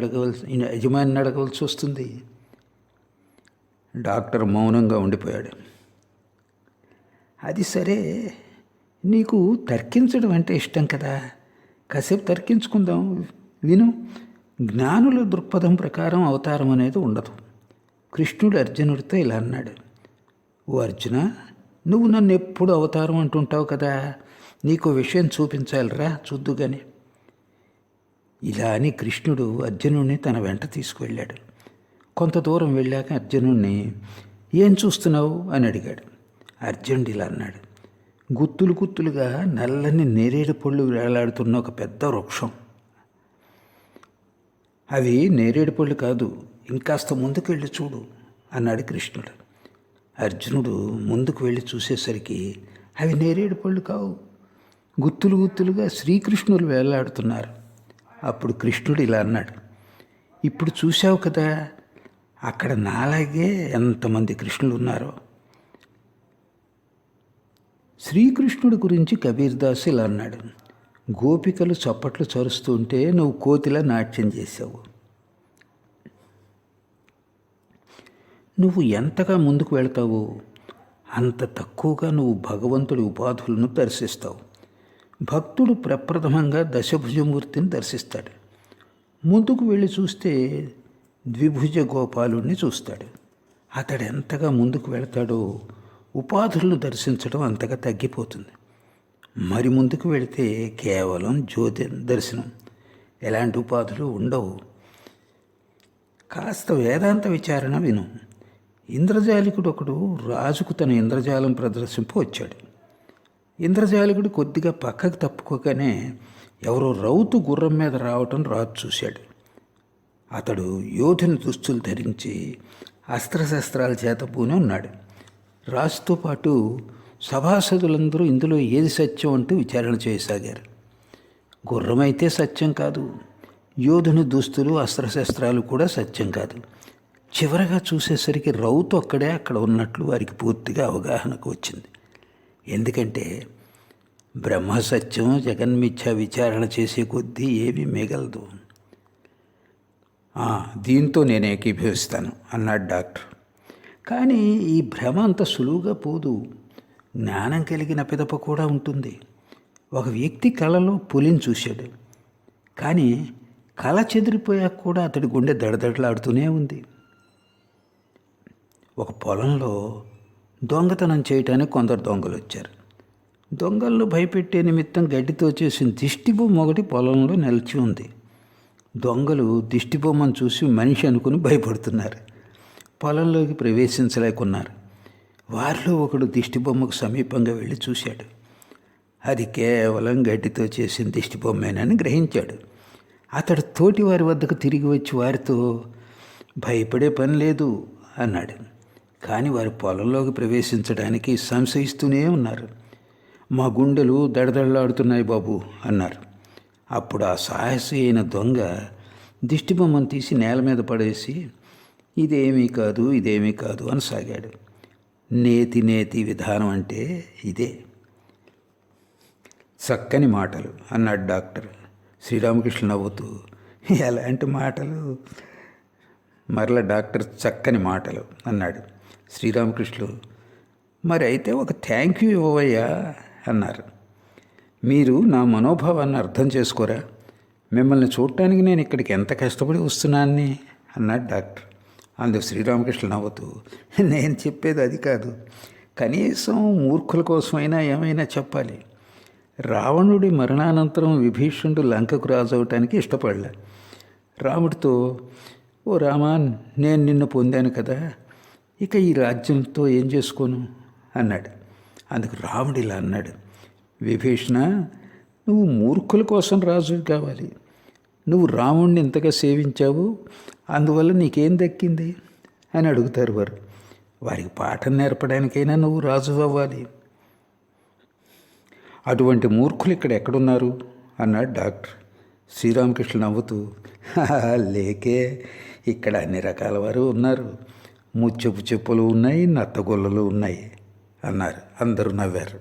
అడగవలసి వస్తుంది. డాక్టర్ మౌనంగా ఉండిపోయాడు. అది సరే, నీకు తర్కించడం అంటే ఇష్టం కదా, కాసేపు తర్కించుకుందాం. విను, జ్ఞానుల దృక్పథం ప్రకారం అవతారం అనేది ఉండదు. కృష్ణుడు అర్జునుడితో ఇలా అన్నాడు, ఓ అర్జున, నువ్వు నన్ను ఎప్పుడు అవతారం అంటుంటావు కదా, నీకు విషయం చూపించాలిరా, చూద్దుగాని. ఇలా అని కృష్ణుడు అర్జునుడిని తన వెంట తీసుకువెళ్ళాడు. కొంత దూరం వెళ్ళాక అర్జునుడిని, ఏం చూస్తున్నావు అని అడిగాడు. అర్జునుడు ఇలా అన్నాడు, గుత్తులు గుత్తులుగా నల్లని నేరేడు పళ్ళు వేలాడుతున్న ఒక పెద్ద వృక్షం. అవి నేరేడు పళ్ళు కాదు, ఇంకాస్త ముందుకు వెళ్ళి చూడు అన్నాడు కృష్ణుడు. అర్జునుడు ముందుకు వెళ్ళి చూసేసరికి అవి నేరేడు పళ్ళు కావు, గుత్తులు గుత్తులుగా శ్రీకృష్ణులు వేలాడుతున్నారు. అప్పుడు కృష్ణుడు ఇలా అన్నాడు, ఇప్పుడు చూశావు కదా, అక్కడ నాలాగే ఎంతమంది కృష్ణులు ఉన్నారో. శ్రీకృష్ణుడి గురించి కబీర్ దాస్ ఇలా అన్నాడు, గోపికలు చప్పట్లు చరుస్తుంటే నువ్వు కోతిలా నాట్యం చేశావు. నువ్వు ఎంతగా ముందుకు వెళ్తావో అంత తక్కువగా నువ్వు భగవంతుడి ఉపాధులను దర్శిస్తావు. భక్తుడు ప్రప్రథమంగా దశభుజమూర్తిని దర్శిస్తాడు. ముందుకు వెళ్ళి చూస్తే ద్విభుజ గోపాలుణ్ణి చూస్తాడు. అతడు ఎంతగా ముందుకు వెళతాడో ఉపాధులను దర్శించడం అంతగా తగ్గిపోతుంది. మరి ముందుకు వెళితే కేవలం జ్యోతి దర్శనం, ఎలాంటి ఉపాధులు ఉండవు. కాస్త వేదాంత విచారణ విను. ఇంద్రజాలికుడు ఒకడు రాజుకు తన ఇంద్రజాలం ప్రదర్శింపు వచ్చాడు. ఇంద్రజాలికుడు కొద్దిగా పక్కకు తప్పుకోగానే ఎవరో రౌతు గుర్రం మీద రావటం రాజు చూశాడు. అతడు యోధుని దుస్తులు ధరించి అస్త్రశస్త్రాల చేత పూని ఉన్నాడు. రాజుతో పాటు సభాసదులందరూ ఇందులో ఏది సత్యం అంటూ విచారణ చేయసాగారు. గుర్రమైతే సత్యం కాదు, యోధుని దుస్తులు అస్త్రశస్త్రాలు కూడా సత్యం కాదు. చివరగా చూసేసరికి రౌతు అక్కడే అక్కడ ఉన్నట్లు వారికి పూర్తిగా అవగాహనకు వచ్చింది. ఎందుకంటే బ్రహ్మసత్యం జగన్మిథ్య విచారణ చేసే కొద్దీ ఏమీ మిగలదు. దీంతో నేను ఏకీభవిస్తాను అన్నాడు డాక్టర్. కానీ ఈ భ్రమ అంత సులువుగా పోదు. జ్ఞానం కలిగిన పిదప కూడా ఉంటుంది. ఒక వ్యక్తి కళలో పులిని చూశాడు, కానీ కళ చెదిరిపోయాక కూడా అతడి గుండె దడదడలాడుతూనే ఉంది. ఒక పొలంలో దొంగతనం చేయటానికి కొందరు దొంగలు వచ్చారు. దొంగలను భయపెట్టే నిమిత్తం గడ్డితో చేసిన దిష్టిబొమ్మ ఒకటి పొలంలో నిలిచి ఉంది. దొంగలు దిష్టిబొమ్మను చూసి మనిషి అనుకుని భయపడుతున్నారు. పొలంలోకి ప్రవేశించలేకున్నారు. వారిలో ఒకడు దిష్టిబొమ్మకు సమీపంగా వెళ్ళి చూశాడు. అది కేవలం గడ్డితో చేసిన దిష్టిబొమ్మేనని గ్రహించాడు. అతడు తోటి వారి వద్దకు తిరిగి వచ్చి వారితో, భయపడే పని లేదు అన్నాడు. కానీ వారి పొలంలోకి ప్రవేశించడానికి సంశయిస్తూనే ఉన్నారు. మా గుండెలు దడదడలాడుతున్నాయి బాబు అన్నారు. అప్పుడు ఆ సాహసి అయిన దొంగ దిష్టిబొమ్మను తీసి నేల మీద పడేసి, ఇదేమీ కాదు ఇదేమీ కాదు అని సాగాడు. నేతి విధానం అంటే ఇదే. చక్కని మాటలు అన్నాడు డాక్టర్. శ్రీరామకృష్ణ నవ్వుతూ, ఎలాంటి మాటలు? మరల డాక్టర్ చక్కని మాటలు అన్నాడు. శ్రీరామకృష్ణులు, మరి అయితే ఒక థ్యాంక్ యూ ఇవ్వవయ్యా అన్నారు. మీరు నా మనోభావాన్ని అర్థం చేసుకోరా? మిమ్మల్ని చూడటానికి నేను ఇక్కడికి ఎంత కష్టపడి వస్తున్నానని అన్నాడు డాక్టర్. అందుకు శ్రీరామకృష్ణ నవ్వుతూ, నేను చెప్పేది అది కాదు. కనీసం మూర్ఖుల కోసమైనా ఏమైనా చెప్పాలి. రావణుడి మరణానంతరం విభీషణుడు లంకకు రాజు అవటానికి ఇష్టపడలే. రాముడితో, ఓ రామా, నేను నిన్ను పొందాను కదా, ఇక ఈ రాజ్యంతో ఏం చేసుకోను అన్నాడు. అందుకు రాముడు ఇలా అన్నాడు, విభీషణ, నువ్వు మూర్ఖుల కోసం రాజు కావాలి. నువ్వు రాముడిని ఇంతగా సేవించావు, అందువల్ల నీకేం దక్కింది అని అడుగుతారు వారు. వారికి పాఠం నేర్పడానికైనా నువ్వు రాజు అవ్వాలి. అటువంటి మూర్ఖులు ఇక్కడ ఎక్కడున్నారు అన్నాడు డాక్టర్. శ్రీరామకృష్ణ నవ్వుతూ, లేకే, ఇక్కడ అన్ని రకాల వారు ఉన్నారు. ముచ్చపు చెప్పులు ఉన్నాయి, నత్తగొల్లలు ఉన్నాయి అన్నారు. అందరూ నవ్వారు.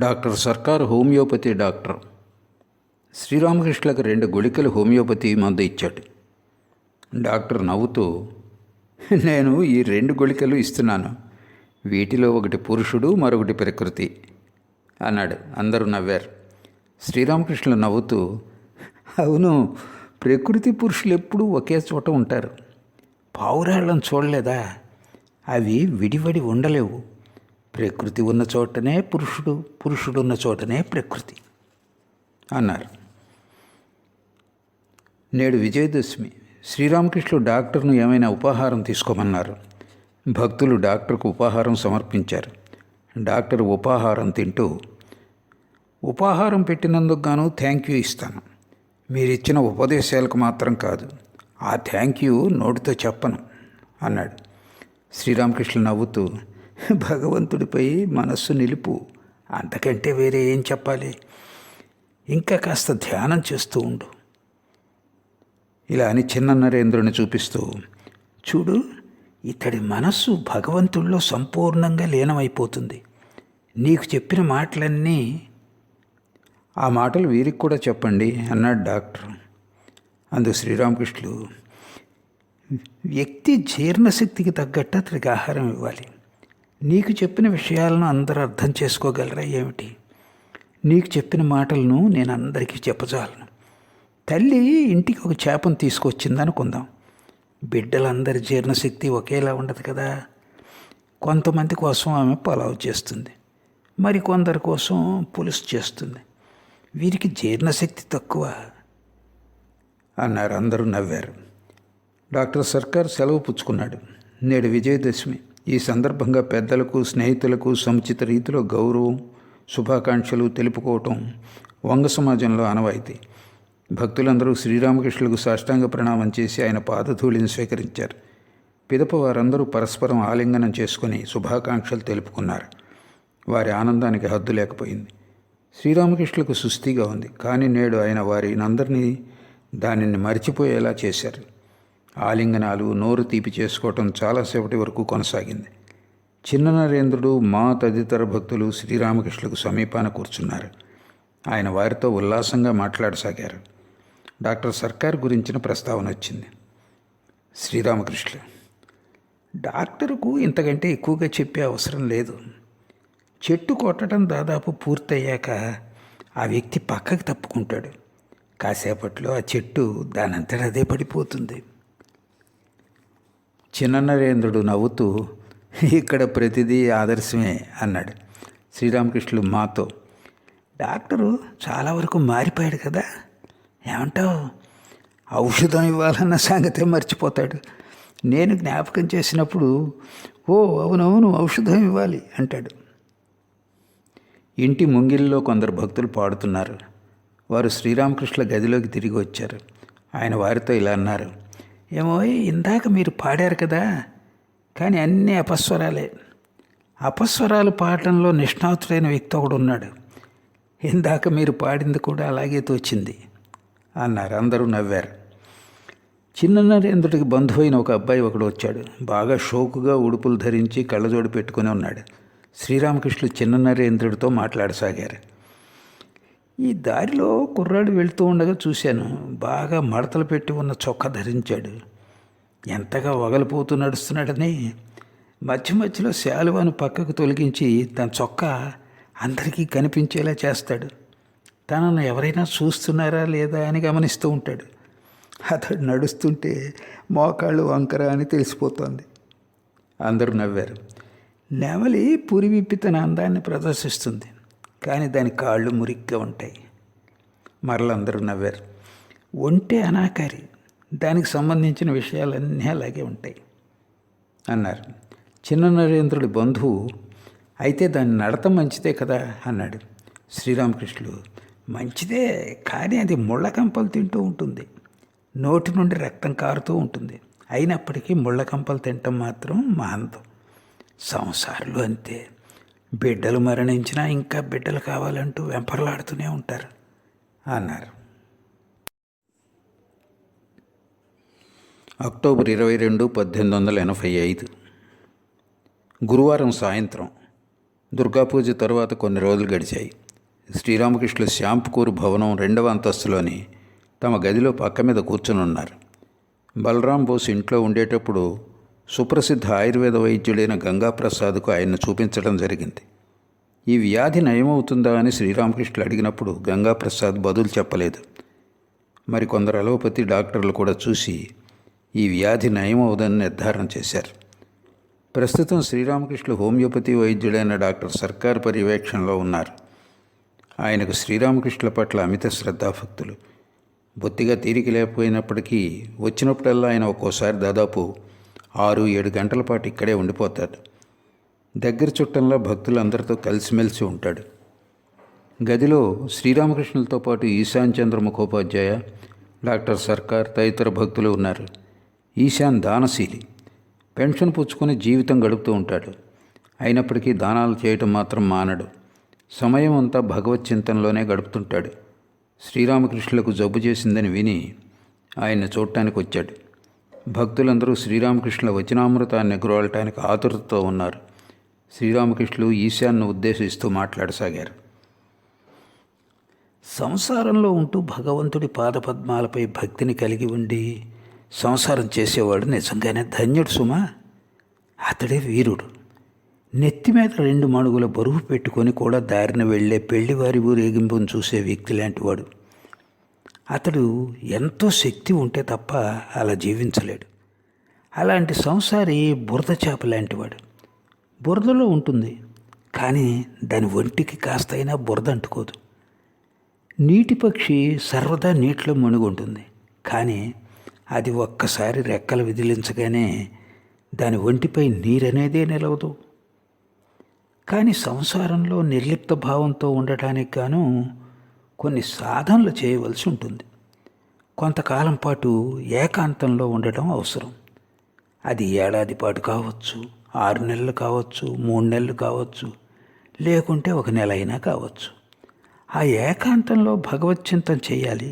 డాక్టర్ సర్కార్ హోమియోపతి డాక్టర్. శ్రీరామకృష్ణలకు 2 గుళికలు హోమియోపతి మందు ఇచ్చాడు. డాక్టర్ నవ్వుతూ, నేను ఈ 2 గుళికలు ఇస్తున్నాను. వీటిలో ఒకటి పురుషుడు, మరొకటి ప్రకృతి అన్నాడు. అందరూ నవ్వారు. శ్రీరామకృష్ణులు నవ్వుతూ, అవును, ప్రకృతి పురుషులు ఎప్పుడూ ఒకే చోట ఉంటారు. పావురాళ్ళను చూడలేదా? అవి విడివడి ఉండలేవు. ప్రకృతి ఉన్న చోటనే పురుషుడు, పురుషుడు ఉన్న చోటనే ప్రకృతి అన్నారు. నేడు విజయదశమి. శ్రీరామకృష్ణులు డాక్టర్ను ఏమైనా ఉపాహారం తీసుకోమన్నారు. భక్తులు డాక్టర్కు ఉపాహారం సమర్పించారు. డాక్టర్ ఉపాహారం తింటూ, ఉపాహారం పెట్టినందుకు గాను థ్యాంక్ యూ ఇస్తాను. మీరిచ్చిన ఉపదేశాలకు మాత్రం కాదు. ఆ థ్యాంక్ యూ నోటితో చెప్పను అన్నాడు. శ్రీరామకృష్ణ నవ్వుతూ, భగవంతుడిపై మనస్సు నిలుపు, అంతకంటే వేరే ఏం చెప్పాలి? ఇంకా కాస్త ధ్యానం చేస్తూ ఉండు ఇలా అని చిన్న నరేంద్రుని చూపిస్తూ, చూడు, ఇతడి మనస్సు భగవంతుల్లో సంపూర్ణంగా లీనమైపోతుంది. నీకు చెప్పిన మాటలన్నీ ఆ మాటలు వీరికి కూడా చెప్పండి అన్నాడు డాక్టర్. అందుకు శ్రీరామకృష్ణులు, వ్యక్తి జీర్ణశక్తికి తగ్గట్టు అతడికి ఆహారం ఇవ్వాలి. నీకు చెప్పిన విషయాలను అందరూ అర్థం చేసుకోగలరా ఏమిటి? నీకు చెప్పిన మాటలను నేను అందరికీ చెప్పజాలను. తల్లి ఇంటికి ఒక చేపను తీసుకొచ్చిందనుకుందాం. బిడ్డలందరి జీర్ణశక్తి ఒకేలా ఉండదు కదా. కొంతమంది కోసం ఆమె పలావ్ చేస్తుంది, మరి కొందరి కోసం పులుసు చేస్తుంది. వీరికి జీర్ణశక్తి తక్కువ అన్నారు. అందరూ నవ్వారు. డాక్టర్ సర్కార్ సెలవు పుచ్చుకున్నాడు. నేడు విజయదశమి. ఈ సందర్భంగా పెద్దలకు, స్నేహితులకు సముచిత రీతిలో గౌరవం, శుభాకాంక్షలు తెలుపుకోవటం వంగ సమాజంలో ఆనవాయితీ. భక్తులందరూ శ్రీరామకృష్ణులకు సాష్టాంగ ప్రణామం చేసి ఆయన పాదధూళిని స్వీకరించారు. పిదప వారందరూ పరస్పరం ఆలింగనం చేసుకుని శుభాకాంక్షలు తెలుపుకున్నారు. వారి ఆనందానికి హద్దు లేకపోయింది. శ్రీరామకృష్ణులకు సుస్థిగా ఉంది. కానీ నేడు ఆయన వారినందరినీ దానిని మరిచిపోయేలా చేశారు. ఆలింగనాలు, నోరు తీపి చేసుకోవటం చాలాసేపటి వరకు కొనసాగింది. చిన్న నరేంద్రుడు, మా తదితర భక్తులు శ్రీరామకృష్ణులకు సమీపాన కూర్చున్నారు. ఆయన వారితో ఉల్లాసంగా మాట్లాడసాగారు. డాక్టర్ సర్కార్ గురించిన ప్రస్తావన వచ్చింది. శ్రీరామకృష్ణ: డాక్టరుకు ఇంతకంటే ఎక్కువగా చెప్పే అవసరం లేదు. చెట్టు కొట్టడం దాదాపు పూర్తయ్యాక ఆ వ్యక్తి పక్కకి తప్పుకుంటాడు. కాసేపట్లో ఆ చెట్టు దానంతట అదే పడిపోతుంది. చిన్ననరేంద్రుడు నవ్వుతూ, ఇక్కడ ప్రతిదీ ఆదర్శమే అన్నాడు. శ్రీరామకృష్ణులు మాతో: డాక్టరు చాలా వరకు మారిపోయాడు కదా, ఏమంటావు? ఔషధం ఇవ్వాలన్న సంగతే మర్చిపోతాడు. నేను జ్ఞాపకం చేసినప్పుడు, ఓ అవునవును ఔషధం ఇవ్వాలి అంటాడు. ఇంటి ముంగిల్లో కొందరు భక్తులు పాడుతున్నారు. వారు శ్రీరామకృష్ణుల గదిలోకి తిరిగి వచ్చారు. ఆయన వారితో ఇలా అన్నారు: ఏమో, ఇందాక మీరు పాడారు కదా, కానీ అన్నీ అపస్వరాలే. అపస్వరాలు పాడటంలో నిష్ణాతుడైన వ్యక్తి ఒకడు ఉన్నాడు. ఇందాక మీరు పాడింది కూడా అలాగే తోచింది అన్నారు. అందరూ నవ్వారు. చిన్ననరేంద్రుడికి బంధువైన ఒక అబ్బాయి ఒకడు వచ్చాడు. బాగా షోకుగా ఉడుపులు ధరించి కళ్ళజోడు పెట్టుకుని ఉన్నాడు. శ్రీరామకృష్ణులు చిన్ననరేంద్రుడితో మాట్లాడసాగారు. ఈ దారిలో కుర్రాడు వెళ్తూ ఉండగా చూశాను. బాగా మడతలు పెట్టి ఉన్న చొక్కా ధరించాడు. ఎంతగా వగలిపోతూ నడుస్తున్నాడని మధ్య మధ్యలో శాలువాను పక్కకు తొలగించి తన చొక్కా అందరికీ కనిపించేలా చేస్తాడు. తనను ఎవరైనా చూస్తున్నారా లేదా అని గమనిస్తూ ఉంటాడు. అతడు నడుస్తుంటే మోకాళ్ళు వంకర అని తెలిసిపోతోంది. అందరూ నవ్వారు. నెమలి పురి విప్పి తన అందాన్ని ప్రదర్శిస్తుంది, కానీ దాని కాళ్ళు మురిగ్గా ఉంటాయి. మరలందరూ నవ్వారు. ఒంటే అనాకారి, దానికి సంబంధించిన విషయాలన్నీ అలాగే ఉంటాయి అన్నారు. చిన్న నరేంద్రుడి బంధువు: అయితే దాని నడత మంచిదే కదా అన్నాడు. శ్రీరామకృష్ణులు: మంచిదే, కానీ అది ముళ్ళ కంపలు తింటూ ఉంటుంది. నోటి నుండి రక్తం కారుతూ ఉంటుంది. అయినప్పటికీ ముళ్ళ కంపలు తినటం మాత్రం మానదు. సంసారులు అంతే, బిడ్డలు మరణించినా ఇంకా బిడ్డలు కావాలంటూ వెంపర్లాడుతూనే ఉంటారు అన్నారు. అక్టోబర్ 22, 1885 గురువారం సాయంత్రం. దుర్గాపూజ తరువాత కొన్ని రోజులు గడిచాయి. శ్రీరామకృష్ణులు శ్యాంపుకూరు భవనం 2వ అంతస్తులోని తమ గదిలో పక్క మీద కూర్చుని ఉన్నారు. బలరాం బోస్ ఇంట్లో ఉండేటప్పుడు సుప్రసిద్ధ ఆయుర్వేద వైద్యుడైన గంగాప్రసాద్కు ఆయన్ను చూపించడం జరిగింది. ఈ వ్యాధి నయమవుతుందా అని శ్రీరామకృష్ణులు అడిగినప్పుడు గంగాప్రసాద్ బదులు చెప్పలేదు. మరికొందరు అలోపతి డాక్టర్లు కూడా చూసి ఈ వ్యాధి నయమవుదని నిర్ధారణ చేశారు. ప్రస్తుతం శ్రీరామకృష్ణులు హోమియోపతి వైద్యుడైన డాక్టర్ సర్కార్ పర్యవేక్షణలో ఉన్నారు. ఆయనకు శ్రీరామకృష్ణుల పట్ల అమిత శ్రద్ధాభక్తులు. బొత్తిగా తీరిక లేకపోయినప్పటికీ వచ్చినప్పుడల్లా ఆయన ఒక్కోసారి దాదాపు 6-7 గంటల పాటు ఇక్కడే ఉండిపోతాడు. దగ్గర చుట్టంలో భక్తులందరితో కలిసిమెలిసి ఉంటాడు. గదిలో శ్రీరామకృష్ణులతో పాటు ఈశాన్ చంద్ర ముఖోపాధ్యాయ, డాక్టర్ సర్కార్ తదితర భక్తులు ఉన్నారు. ఈశాన్ దానశీలి, పెన్షన్ పుచ్చుకొని జీవితం గడుపుతూ ఉంటాడు. అయినప్పటికీ దానాలు చేయటం మాత్రం మానడు. సమయం అంతా భగవత్ చింతనలోనే గడుపుతుంటాడు. శ్రీరామకృష్ణులకు జబ్బు చేసిందని విని ఆయన్ని చూడటానికి వచ్చాడు. భక్తులందరూ శ్రీరామకృష్ణుల వచనామృతాన్ని గ్రోలటానికి ఆతురతతో ఉన్నారు. శ్రీరామకృష్ణులు ఈశాన్ను ఉద్దేశిస్తూ మాట్లాడసాగారు. సంసారంలో ఉంటూ భగవంతుడి పాదపద్మాలపై భక్తిని కలిగి ఉండి సంసారం చేసేవాడు నిజంగానే ధన్యుడు సుమా. అతడే వీరుడు. నెత్తి మీద 2 మణుగుల బరువు పెట్టుకొని కూడా దారిన వెళ్లే పెళ్లివారి ఊరేగింపును చూసే వ్యక్తి లాంటివాడు. అతడు ఎంతో శక్తి ఉంటే తప్ప అలా జీవించలేడు. అలాంటి సంసారి బురద చేప లాంటివాడు. బురదలో ఉంటుంది, కానీ దాని ఒంటికి కాస్తైనా బురద అంటుకోదు. నీటి పక్షి సర్వదా నీటిలో మునిగుంటుంది, కానీ అది ఒక్కసారి రెక్కలు విదిలించగానే దాని ఒంటిపై నీరనేదే నిలవదు. కానీ సంసారంలో నిర్లిప్త భావంతో ఉండటానికి గాను కొన్ని సాధనలు చేయవలసి ఉంటుంది. కొంతకాలం పాటు ఏకాంతంలో ఉండటం అవసరం. అది ఏడాది పాటు కావచ్చు, 6 నెలలు కావచ్చు, 3 నెలలు కావచ్చు, లేకుంటే 1 నెల అయినా కావచ్చు. ఆ ఏకాంతంలో భగవచ్చింతన చేయాలి.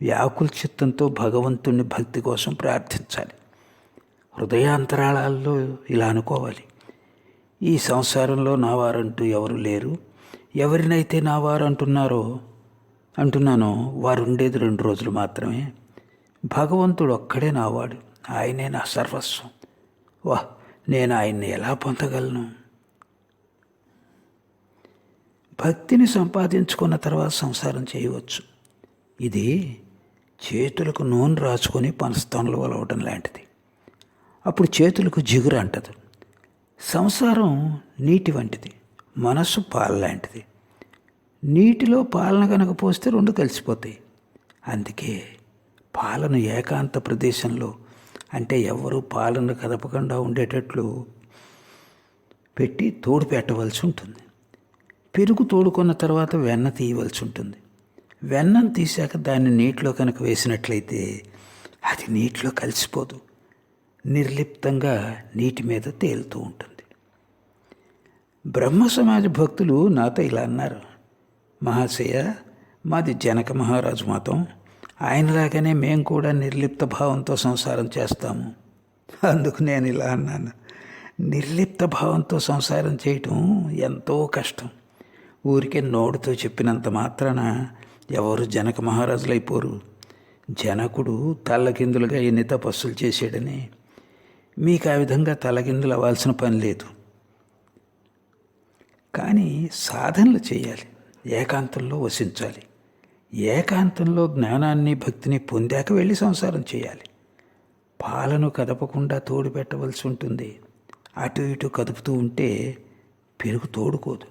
వ్యాకుల చిత్తంతో భగవంతుని భక్తి కోసం ప్రార్థించాలి. హృదయాంతరాళాల్లో ఇలా అనుకోవాలి: ఈ సంసారంలో నావారంటూ ఎవరు లేరు. ఎవరినైతే నావారు అంటున్నానో వారు ఉండేది 2 రోజులు మాత్రమే. భగవంతుడు ఒక్కడే నావాడు. ఆయనే నా సర్వస్వం. వాహ్, నేను ఆయన్ని ఎలా పొందగలను? భక్తిని సంపాదించుకున్న తర్వాత సంసారం చేయవచ్చు. ఇది చేతులకు నూనె రాసుకొని పనస్తోనలు వలవటం లాంటిది. అప్పుడు చేతులకు జిగురు అంటదు. సంసారం నీటి వంటిది, మనస్సు పాల లాంటిది. నీటిలో పాలన కనుక పోస్తే రెండు కలిసిపోతాయి. అందుకే పాలను ఏకాంత ప్రదేశంలో, అంటే ఎవరు పాలను కదపకుండా ఉండేటట్లు పెట్టి తోడు పెట్టవలసి ఉంటుంది. పెరుగు తోడుకున్న తర్వాత వెన్న తీయవలసి ఉంటుంది. వెన్నను తీశాక దాన్ని నీటిలో కనుక వేసినట్లయితే అది నీటిలో కలిసిపోదు, నిర్లిప్తంగా నీటి మీద తేలుతూ ఉంటుంది. బ్రహ్మ సమాజ భక్తులు నాతో ఇలా అన్నారు, మహాశయ, మాది జనక మహారాజు మతం, ఆయనలాగానే మేము కూడా నిర్లిప్త భావంతో సంసారం చేస్తాము. అందుకు నేను ఇలా అన్నాను, నిర్లిప్త భావంతో సంసారం చేయటం ఎంతో కష్టం. ఊరికే నోడుతో చెప్పినంత మాత్రాన ఎవరు జనక మహారాజులైపోరు. జనకుడు తల్లకిందులుగా ఎన్ని తపస్సులు చేశాడని మీకు ఆ విధంగా తలకిందులు అవ్వాల్సిన పని లేదు. కానీ సాధనలు చేయాలి, ఏకాంతంలో వసించాలి. ఏకాంతంలో జ్ఞానాన్ని భక్తిని పొందాక వెళ్ళి సంసారం చేయాలి. పాలను కదపకుండా తోడు పెట్టవలసి ఉంటుంది. అటు ఇటు కదుపుతూ ఉంటే పెరుగు తోడుకోదు.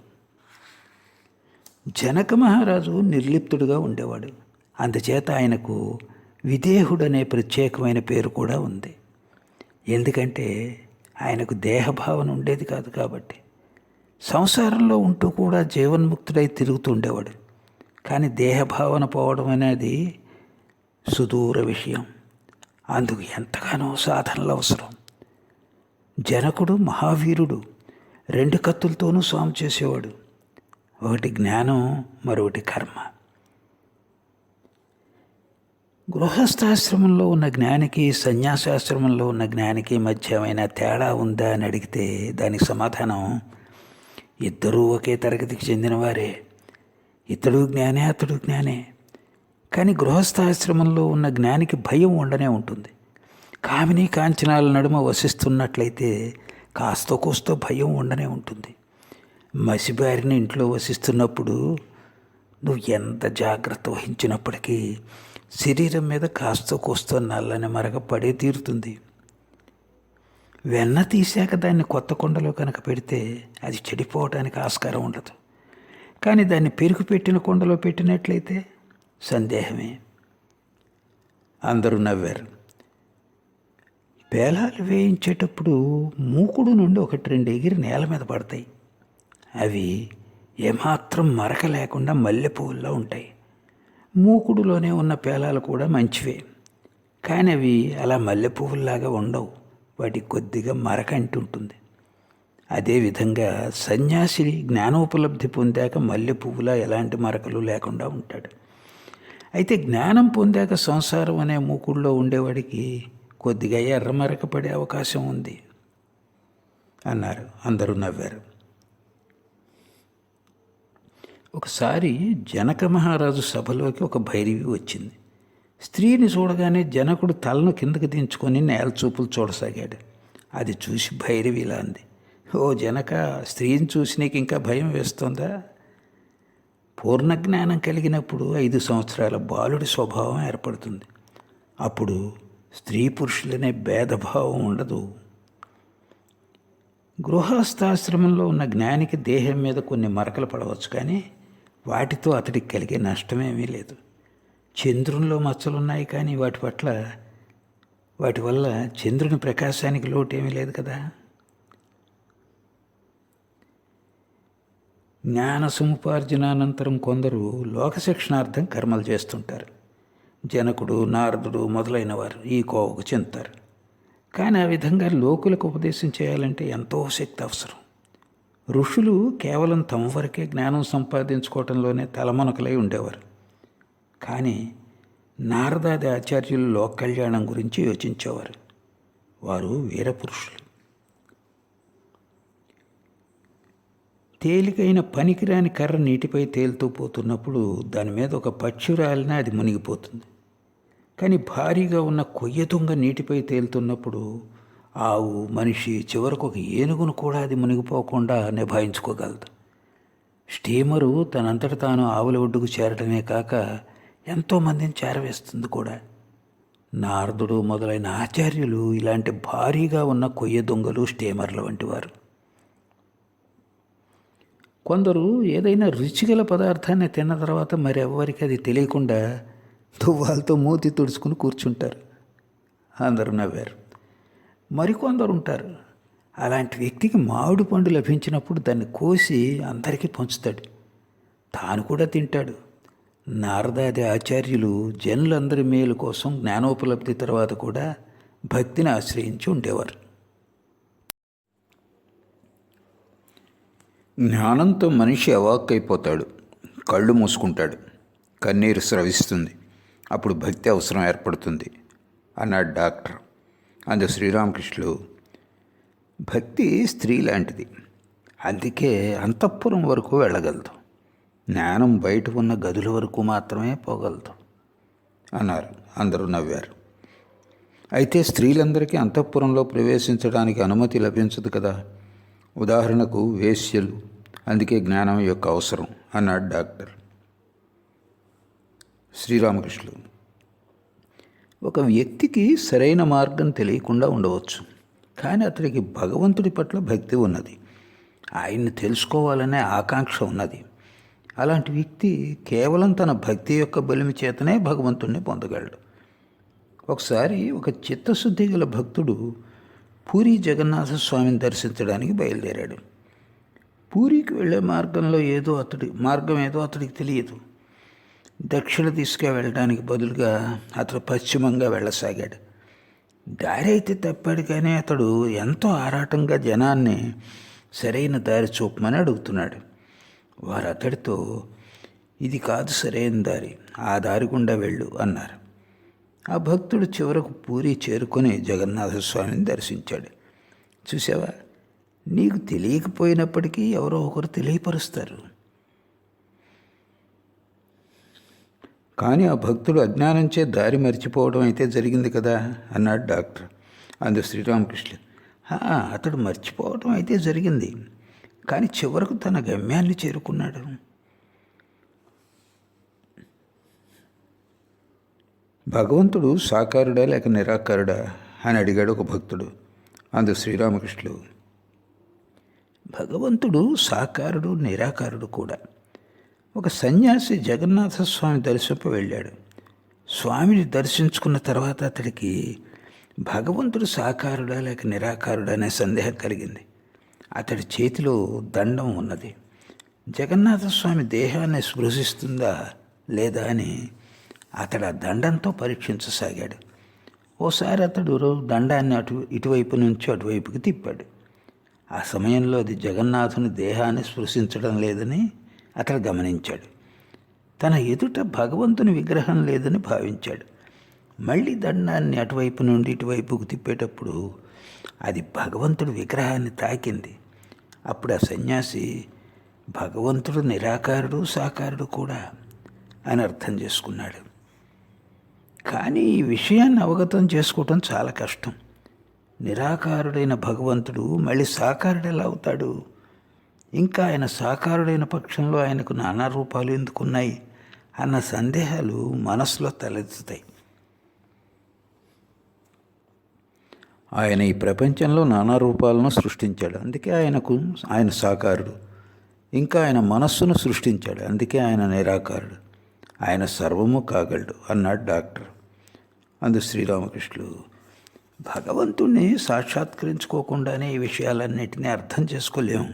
జనక మహారాజు నిర్లిప్తుడుగా ఉండేవాడు. అందుచేత ఆయనకు విదేహుడనే ప్రత్యేకమైన పేరు కూడా ఉంది. ఎందుకంటే ఆయనకు దేహభావన ఉండేది కాదు కాబట్టి. సంసారంలో ఉంటూ కూడా జీవన్ముక్తుడై తిరుగుతూ ఉండేవాడు. కానీ దేహభావన పోవడం అనేది సుదూర విషయం. అందుకు ఎంతగానో సాధనలు అవసరం. జనకుడు మహావీరుడు, 2 కత్తులతోనూ స్వామి చేసేవాడు. ఒకటి జ్ఞానం, మరొకటి కర్మ. గృహస్థాశ్రమంలో ఉన్న జ్ఞానికి, సన్యాసాశ్రమంలో ఉన్న జ్ఞానికి మధ్య ఏమైనా తేడా ఉందా అని అడిగితే దానికి సమాధానం, ఇద్దరూ ఒకే తరగతికి చెందినవారే. ఇతడు జ్ఞానే, అతడు జ్ఞానే. కానీ గృహస్థాశ్రమంలో ఉన్న జ్ఞానికి భయం ఉండనే ఉంటుంది. కామిని కాంచనాల నడుమ వసిస్తున్నట్లయితే కాస్తో కూస్తో భయం ఉండనే ఉంటుంది. మసిబారిన ఇంట్లో వసిస్తున్నప్పుడు నువ్వు ఎంత జాగ్రత్త వహించినప్పటికీ శరీరం మీద కాస్తో కూస్తో నల్లని మరక పడే తీరుతుంది. వెన్న తీశాక దాన్ని కొత్త కుండలో కనుక పెడితే అది చెడిపోవడానికి ఆస్కారం ఉండదు. కానీ దాన్ని పెరుగు పెట్టిన కుండలో పెట్టినట్లయితే సందేహమే. అందరూ నవ్వారు. పేలాలు వేయించేటప్పుడు మూకుడు నుండి 1-2 ఎగిరి నేల మీద పడతాయి. అవి ఏమాత్రం మరక లేకుండా మల్లెపూల్లా ఉంటాయి. మూకుడులోనే ఉన్న పేలాలు కూడా మంచివే, కానీ అవి అలా మల్లెపువ్వుల్లాగా ఉండవు. వాటికి కొద్దిగా మరక అంటుంటుంది. అదేవిధంగా సన్యాసి జ్ఞానోపలబ్ధి పొందాక మల్లెపువ్వులా ఎలాంటి మరకలు లేకుండా ఉంటాడు. అయితే జ్ఞానం పొందాక సంసారం అనే మూకుడులో ఉండేవాడికి కొద్దిగా ఎర్రమరక పడే అవకాశం ఉంది అన్నారు. అందరూ నవ్వారు. ఒకసారి జనక మహారాజు సభలోకి ఒక భైరవి వచ్చింది. స్త్రీని చూడగానే జనకుడు తలను కిందకి దించుకొని నేల చూపులు చూడసాగాడు. అది చూసి భైరవి ఇలా అంది, ఓ జనక, స్త్రీని చూసి నీకు ఇంకా భయం వేస్తుందా? పూర్ణ జ్ఞానం కలిగినప్పుడు 5 సంవత్సరాల బాలుడి స్వభావం ఏర్పడుతుంది. అప్పుడు స్త్రీ పురుషులనే భేదభావం ఉండదు. గృహస్థాశ్రమంలో ఉన్న జ్ఞానికి దేహం మీద కొన్ని మరకలు పడవచ్చు, కానీ వాటితో అతడికి కలిగే నష్టమేమీ లేదు. చంద్రునిలో మచ్చలున్నాయి, కానీ వాటి వల్ల చంద్రుని ప్రకాశానికి లోటేమీ లేదు కదా. జ్ఞాన సముపార్జనానంతరం కొందరు లోకశిక్షణార్థం కర్మలు చేస్తుంటారు. జనకుడు, నారదుడు మొదలైన వారు ఈ కోవకు చెందుతారు. కానీ ఆ విధంగా లోకులకు ఉపదేశం చేయాలంటే ఎంతో శక్తి అవసరం. ఋషులు కేవలం తమ వరకే జ్ఞానం సంపాదించుకోవటంలోనే తలమునకలై ఉండేవారు. కానీ నారదాది ఆచార్యులు లోక కళ్యాణం గురించి యోచించేవారు. వారు వీరపురుషులు. తేలికైన పనికిరాని కర్ర నీటిపై తేలుతూ పోతున్నప్పుడు దాని మీద ఒక పక్షి రాలినా అది మునిగిపోతుంది. కానీ భారీగా ఉన్న కొయ్య తుంగ నీటిపై తేలుతున్నప్పుడు ఆవు, మనిషి, చివరకు ఒక ఏనుగును కూడా అది మునిగిపోకుండా నిభాయించుకోగలదు. స్టీమరు తనంతట తాను ఆవుల ఒడ్డుకు చేరటమే కాక ఎంతోమందిని చేరవేస్తుంది కూడా. నారదుడు మొదలైన ఆచార్యులు ఇలాంటి భారీగా ఉన్న కొయ్య దొంగలు, స్టీమర్ల వంటి వారు. కొందరు ఏదైనా రుచిగల పదార్థాన్ని తిన్న తర్వాత మరెవ్వరికి అది తెలియకుండా తువ్వాలతో మూతి తుడుచుకుని కూర్చుంటారు. అందరూ నవ్వారు. మరికొందరు ఉంటారు, అలాంటి వ్యక్తికి మామిడి పండు లభించినప్పుడు దాన్ని కోసి అందరికీ పంచుతాడు, తాను కూడా తింటాడు. నారదాది ఆచార్యులు జనులందరి మేలు కోసం జ్ఞానోపలబ్ధి తర్వాత కూడా భక్తిని ఆశ్రయించి ఉండేవారు. జ్ఞానంతో మనిషి అవాక్కైపోతాడు, కళ్ళు మూసుకుంటాడు, కన్నీరు స్రవిస్తుంది, అప్పుడు భక్తి అవసరం ఏర్పడుతుంది అన్నాడు డాక్టర్. అందు శ్రీరామకృష్ణులు, భక్తి స్త్రీ లాంటిది, అందుకే అంతఃపురం వరకు వెళ్ళగలదు, జ్ఞానం బయట ఉన్న గదుల వరకు మాత్రమే పోగలదు అన్నారు. అందరూ నవ్వారు. అయితే స్త్రీలందరికీ అంతఃపురంలో ప్రవేశించడానికి అనుమతి లభించదు కదా, ఉదాహరణకు వేశ్యలు, అందుకే జ్ఞానం యొక్క అవసరం అన్నాడు డాక్టర్. శ్రీరామకృష్ణులు, ఒక వ్యక్తికి సరైన మార్గం తెలియకుండా ఉండవచ్చు, కానీ అతడికి భగవంతుడి పట్ల భక్తి ఉన్నది, ఆయన్ని తెలుసుకోవాలనే ఆకాంక్ష ఉన్నది. అలాంటి వ్యక్తి కేవలం తన భక్తి యొక్క బలిమి చేతనే భగవంతుణ్ణి పొందగలడు. ఒకసారి ఒక చిత్తశుద్ధి గల భక్తుడు పూరి జగన్నాథ స్వామిని దర్శించడానికి బయలుదేరాడు. పూరికి వెళ్ళే మార్గం ఏదో అతడికి తెలియదు. దక్షిణ దిశగా వెళ్ళడానికి బదులుగా అతడు పశ్చిమంగా వెళ్ళసాగాడు. దారి అయితే తప్పాడు, కానీ అతడు ఎంతో ఆరాటంగా జనాన్ని సరైన దారి చూపమని అడుగుతున్నాడు. వారు అతడితో, ఇది కాదు సరైన దారి, ఆ దారి గుండా వెళ్ళు అన్నారు. ఆ భక్తుడు చివరకు పూరి చేరుకొని జగన్నాథస్వామిని దర్శించాడు. చూసావా, నీకు తెలియకపోయినప్పటికీ ఎవరో ఒకరు తెలియపరుస్తారు. కానీ ఆ భక్తుడు అజ్ఞానంచే దారి మర్చిపోవడం అయితే జరిగింది కదా అన్నాడు డాక్టర్. అందు శ్రీరామకృష్ణులు, అతడు మర్చిపోవడం అయితే జరిగింది, కానీ చివరకు తన గమ్యాన్ని చేరుకున్నాడు. భగవంతుడు సాకారుడా లేక నిరాకారుడా అని అడిగాడు ఒక భక్తుడు. అందు శ్రీరామకృష్ణులు, భగవంతుడు సాకారుడు, నిరాకారుడు కూడా. ఒక సన్యాసి జగన్నాథస్వామి దర్శింప వెళ్ళాడు. స్వామిని దర్శించుకున్న తర్వాత అతడికి భగవంతుడు సాకారుడా లేక నిరాకారుడా అనే సందేహం కలిగింది. అతడి చేతిలో దండం ఉన్నది. జగన్నాథస్వామి దేహాన్ని స్పృశిస్తుందా లేదా అని అతడు ఆ దండంతో పరీక్షించసాగాడు. ఓసారి అతడు దండాన్ని ఇటువైపు నుంచి అటువైపుకి తిప్పాడు. ఆ సమయంలో అది జగన్నాథుని దేహాన్ని స్పృశించడం లేదని అతడు గమనించాడు. తన ఎదుట భగవంతుని విగ్రహం లేదని భావించాడు. మళ్ళీ దండాన్ని అటువైపు నుండి ఇటువైపుకు తిప్పేటప్పుడు అది భగవంతుడి విగ్రహాన్ని తాకింది. అప్పుడు ఆ సన్యాసి భగవంతుడు నిరాకారుడు, సాకారుడు కూడా అని అర్థం చేసుకున్నాడు. కానీ ఈ విషయాన్ని అవగతం చేసుకోవటం చాలా కష్టం. నిరాకారుడైన భగవంతుడు మళ్ళీ సాకారుడు ఎలా అవుతాడు? ఇంకా ఆయన సాకారుడైన పక్షంలో ఆయనకు నానా రూపాలు ఎందుకున్నాయి అన్న సందేహాలు మనసులో తలెత్తుతాయి. ఆయన ఈ ప్రపంచంలో నానా రూపాలను సృష్టించాడు, అందుకే ఆయన సాకారుడు. ఇంకా ఆయన మనస్సును సృష్టించాడు, అందుకే ఆయన నిరాకారుడు. ఆయన సర్వము కాగలడు అన్నాడు డాక్టర్. అందు శ్రీరామకృష్ణులు, భగవంతుణ్ణి సాక్షాత్కరించుకోకుండానే ఈ విషయాలన్నిటినీ అర్థం చేసుకోలేము.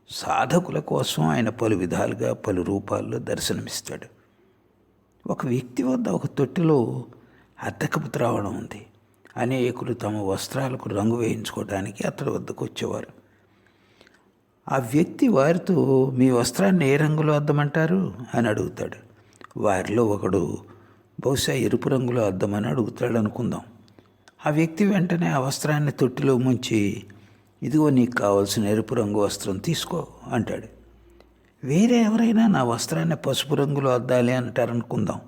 సాధకుల కోసం ఆయన పలు విధాలుగా పలు రూపాల్లో దర్శనమిస్తాడు. ఒక వ్యక్తి వద్ద ఒక తొట్టిలో అద్దకపు ద్రావణం ఉంది. అనేకులు తమ వస్త్రాలకు రంగు వేయించుకోవడానికి అతడి వద్దకు వచ్చేవారు. ఆ వ్యక్తి వారితో, మీ వస్త్రాన్ని ఏ రంగులో అద్దమంటారు అని అడుగుతాడు. వారిలో ఒకడు బహుశా ఎరుపు రంగులో అద్దమని అడుగుతాడు అనుకుందాం. ఆ వ్యక్తి వెంటనే ఆ వస్త్రాన్ని తొట్టిలో ముంచి, ఇదిగో నీకు కావాల్సిన ఎరుపు రంగు వస్త్రం తీసుకో అంటాడు. వేరే ఎవరైనా నా వస్త్రాన్ని పసుపు రంగులో అద్దాలి అంటారనుకుందాం.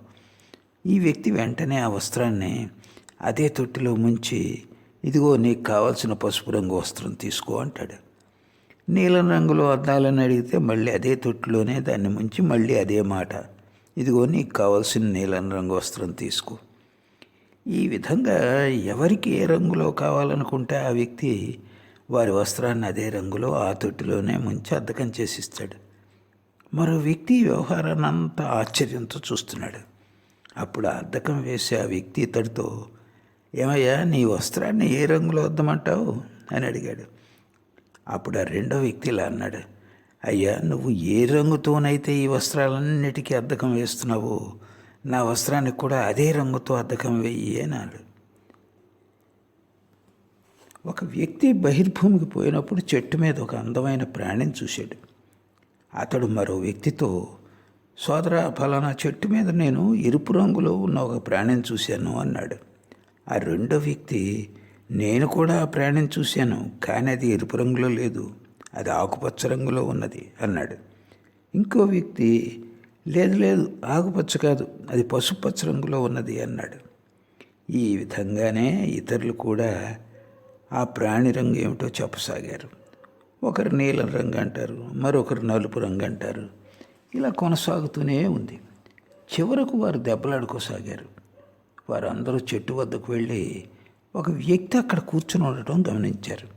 ఈ వ్యక్తి వెంటనే ఆ వస్త్రాన్ని అదే తొట్టిలో ముంచి, ఇదిగో నీకు కావాల్సిన పసుపు రంగు వస్త్రం తీసుకో అంటాడు. నీలం రంగులో అద్దాలని అడిగితే మళ్ళీ అదే తొట్టిలోనే దాన్ని ముంచి మళ్ళీ అదే మాట, ఇదిగో నీకు కావాల్సిన నీలం రంగు వస్త్రం తీసుకో. ఈ విధంగా ఎవరికి ఏ రంగులో కావాలనుకుంటే ఆ వ్యక్తి వారి వస్త్రాన్ని అదే రంగులో ఆ తొట్టిలోనే ముంచి అద్దకం చేసిస్తాడు. మరో వ్యక్తి ఈ వ్యవహారాన్ని అంతా ఆశ్చర్యంతో చూస్తున్నాడు. అప్పుడు ఆ అద్దకం వేసి ఆ వ్యక్తి ఇతడితో, ఏమయ్యా నీ వస్త్రాన్ని ఏ రంగులో వద్దమంటావు అని అడిగాడు. అప్పుడు ఆ రెండో వ్యక్తి ఇలా అన్నాడు, అయ్యా నువ్వు ఏ రంగుతోనైతే ఈ వస్త్రాలన్నిటికీ అద్దకం వేస్తున్నావో నా వస్త్రానికి కూడా అదే రంగుతో అద్దకం వేయి అన్నాడు. ఒక వ్యక్తి బహిర్భూమికి పోయినప్పుడు చెట్టు మీద ఒక అందమైన ప్రాణిని చూశాడు. అతడు మరో వ్యక్తితో, సోదరా ఫలానా చెట్టు మీద నేను ఎరుపు రంగులో ఉన్న ఒక ప్రాణిని చూశాను అన్నాడు. ఆ రెండో వ్యక్తి, నేను కూడా ఆ ప్రాణిని చూశాను, కానీ అది ఎరుపు రంగులో లేదు, అది ఆకుపచ్చ రంగులో ఉన్నది అన్నాడు. ఇంకో వ్యక్తి, లేదు ఆకుపచ్చ కాదు, అది పసుపచ్చ రంగులో ఉన్నది అన్నాడు. ఈ విధంగానే ఇతరులు కూడా ఆ ప్రాణి రంగు ఏమిటో చెప్పసాగారు. ఒకరు నీలం రంగు అంటారు, మరొకరు నలుపు రంగు అంటారు. ఇలా కొనసాగుతూనే ఉంది. చివరకు వారు దెబ్బలాడుకోసాగారు. వారందరూ చెట్టు వద్దకు వెళ్ళి ఒక వ్యక్తి అక్కడ కూర్చుని ఉండటం గమనించారు.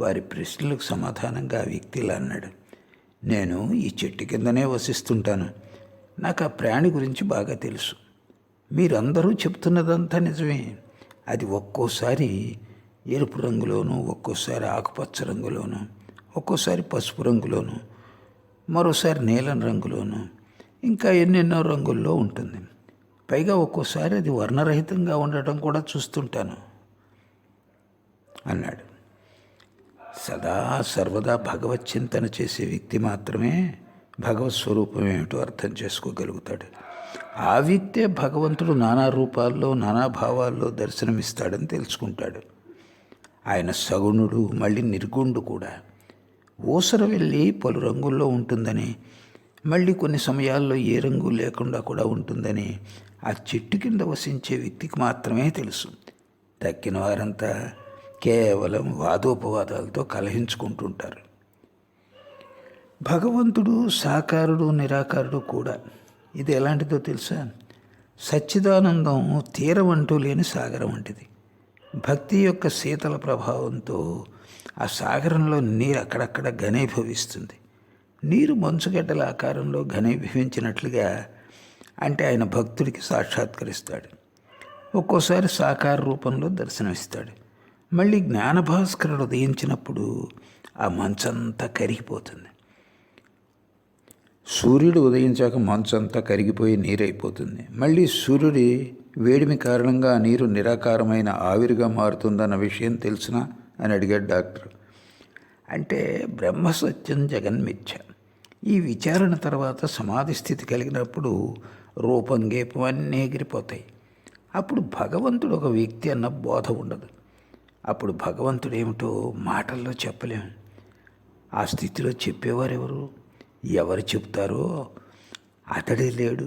వారి ప్రశ్నలకు సమాధానంగా ఆ వ్యక్తి ఇలా అన్నాడు, నేను ఈ చెట్టు కిందనే వసిస్తుంటాను, నాకు ఆ ప్రాణి గురించి బాగా తెలుసు. మీరందరూ చెప్తున్నదంతా నిజమే. అది ఒక్కోసారి ఎరుపు రంగులోను, ఒక్కోసారి ఆకుపచ్చ రంగులోను, ఒక్కోసారి పసుపు రంగులోను, మరోసారి నీలం రంగులోను, ఇంకా ఎన్నెన్నో రంగుల్లో ఉంటుంది. పైగా ఒక్కోసారి అది వర్ణరహితంగా ఉండటం కూడా చూస్తుంటాను అన్నాడు. సదా సర్వదా భగవత్ చింతన చేసే వ్యక్తి మాత్రమే భగవత్ స్వరూపం ఏమిటో అర్థం చేసుకోగలుగుతాడు. ఆ వ్యక్తే భగవంతుడు నానా రూపాల్లో నానా భావాల్లో దర్శనమిస్తాడని తెలుసుకుంటాడు. ఆయన సగుణుడు, మళ్ళీ నిర్గుణుడు కూడా. ఊసర వెళ్ళి పలు రంగుల్లో ఉంటుందని, మళ్ళీ కొన్ని సమయాల్లో ఏ రంగు లేకుండా కూడా ఉంటుందని ఆ చెట్టు కింద వసించే వ్యక్తికి మాత్రమే తెలుసు. తక్కిన వారంతా కేవలం వాదోపవాదాలతో కలహించుకుంటుంటారు. భగవంతుడు సాకారుడు నిరాకారుడు కూడా. ఇది ఎలాంటిదో తెలుసా? సచ్చిదానందం తీరం అంటూ లేని సాగరం వంటిది. భక్తి యొక్క శీతల ప్రభావంతో ఆ సాగరంలో నీరు అక్కడక్కడ ఘనీభవిస్తుంది. నీరు మంచుగడ్డల ఆకారంలో ఘనీభవించినట్లుగా అంటే ఆయన భక్తుడికి సాక్షాత్కరిస్తాడు. ఒక్కోసారి సాకార రూపంలో దర్శనమిస్తాడు. మళ్ళీ జ్ఞానభాస్కరుడు ఉదయించినప్పుడు ఆ మంచంతా కరిగిపోతుంది. సూర్యుడు ఉదయించాక మంచంతా కరిగిపోయి నీరైపోతుంది. మళ్ళీ సూర్యుడి వేడిమి కారణంగా ఆ నీరు నిరాకారమైన ఆవిరిగా మారుతుందన్న విషయం తెలుసునా అని అడిగాడు డాక్టర్. అంటే బ్రహ్మ సత్యం జగన్మిథ్య. ఈ విచారణ తర్వాత సమాధి స్థితి కలిగినప్పుడు రూపం గేపం అన్నీ ఎగిరిపోతాయి. అప్పుడు భగవంతుడు ఒక వ్యక్తి అన్న బోధ ఉండదు. అప్పుడు భగవంతుడు ఏమిటో మాటల్లో చెప్పలేము. ఆ స్థితిలో చెప్పేవారెవరు? ఎవరు చెప్తారో అతడే లేడు.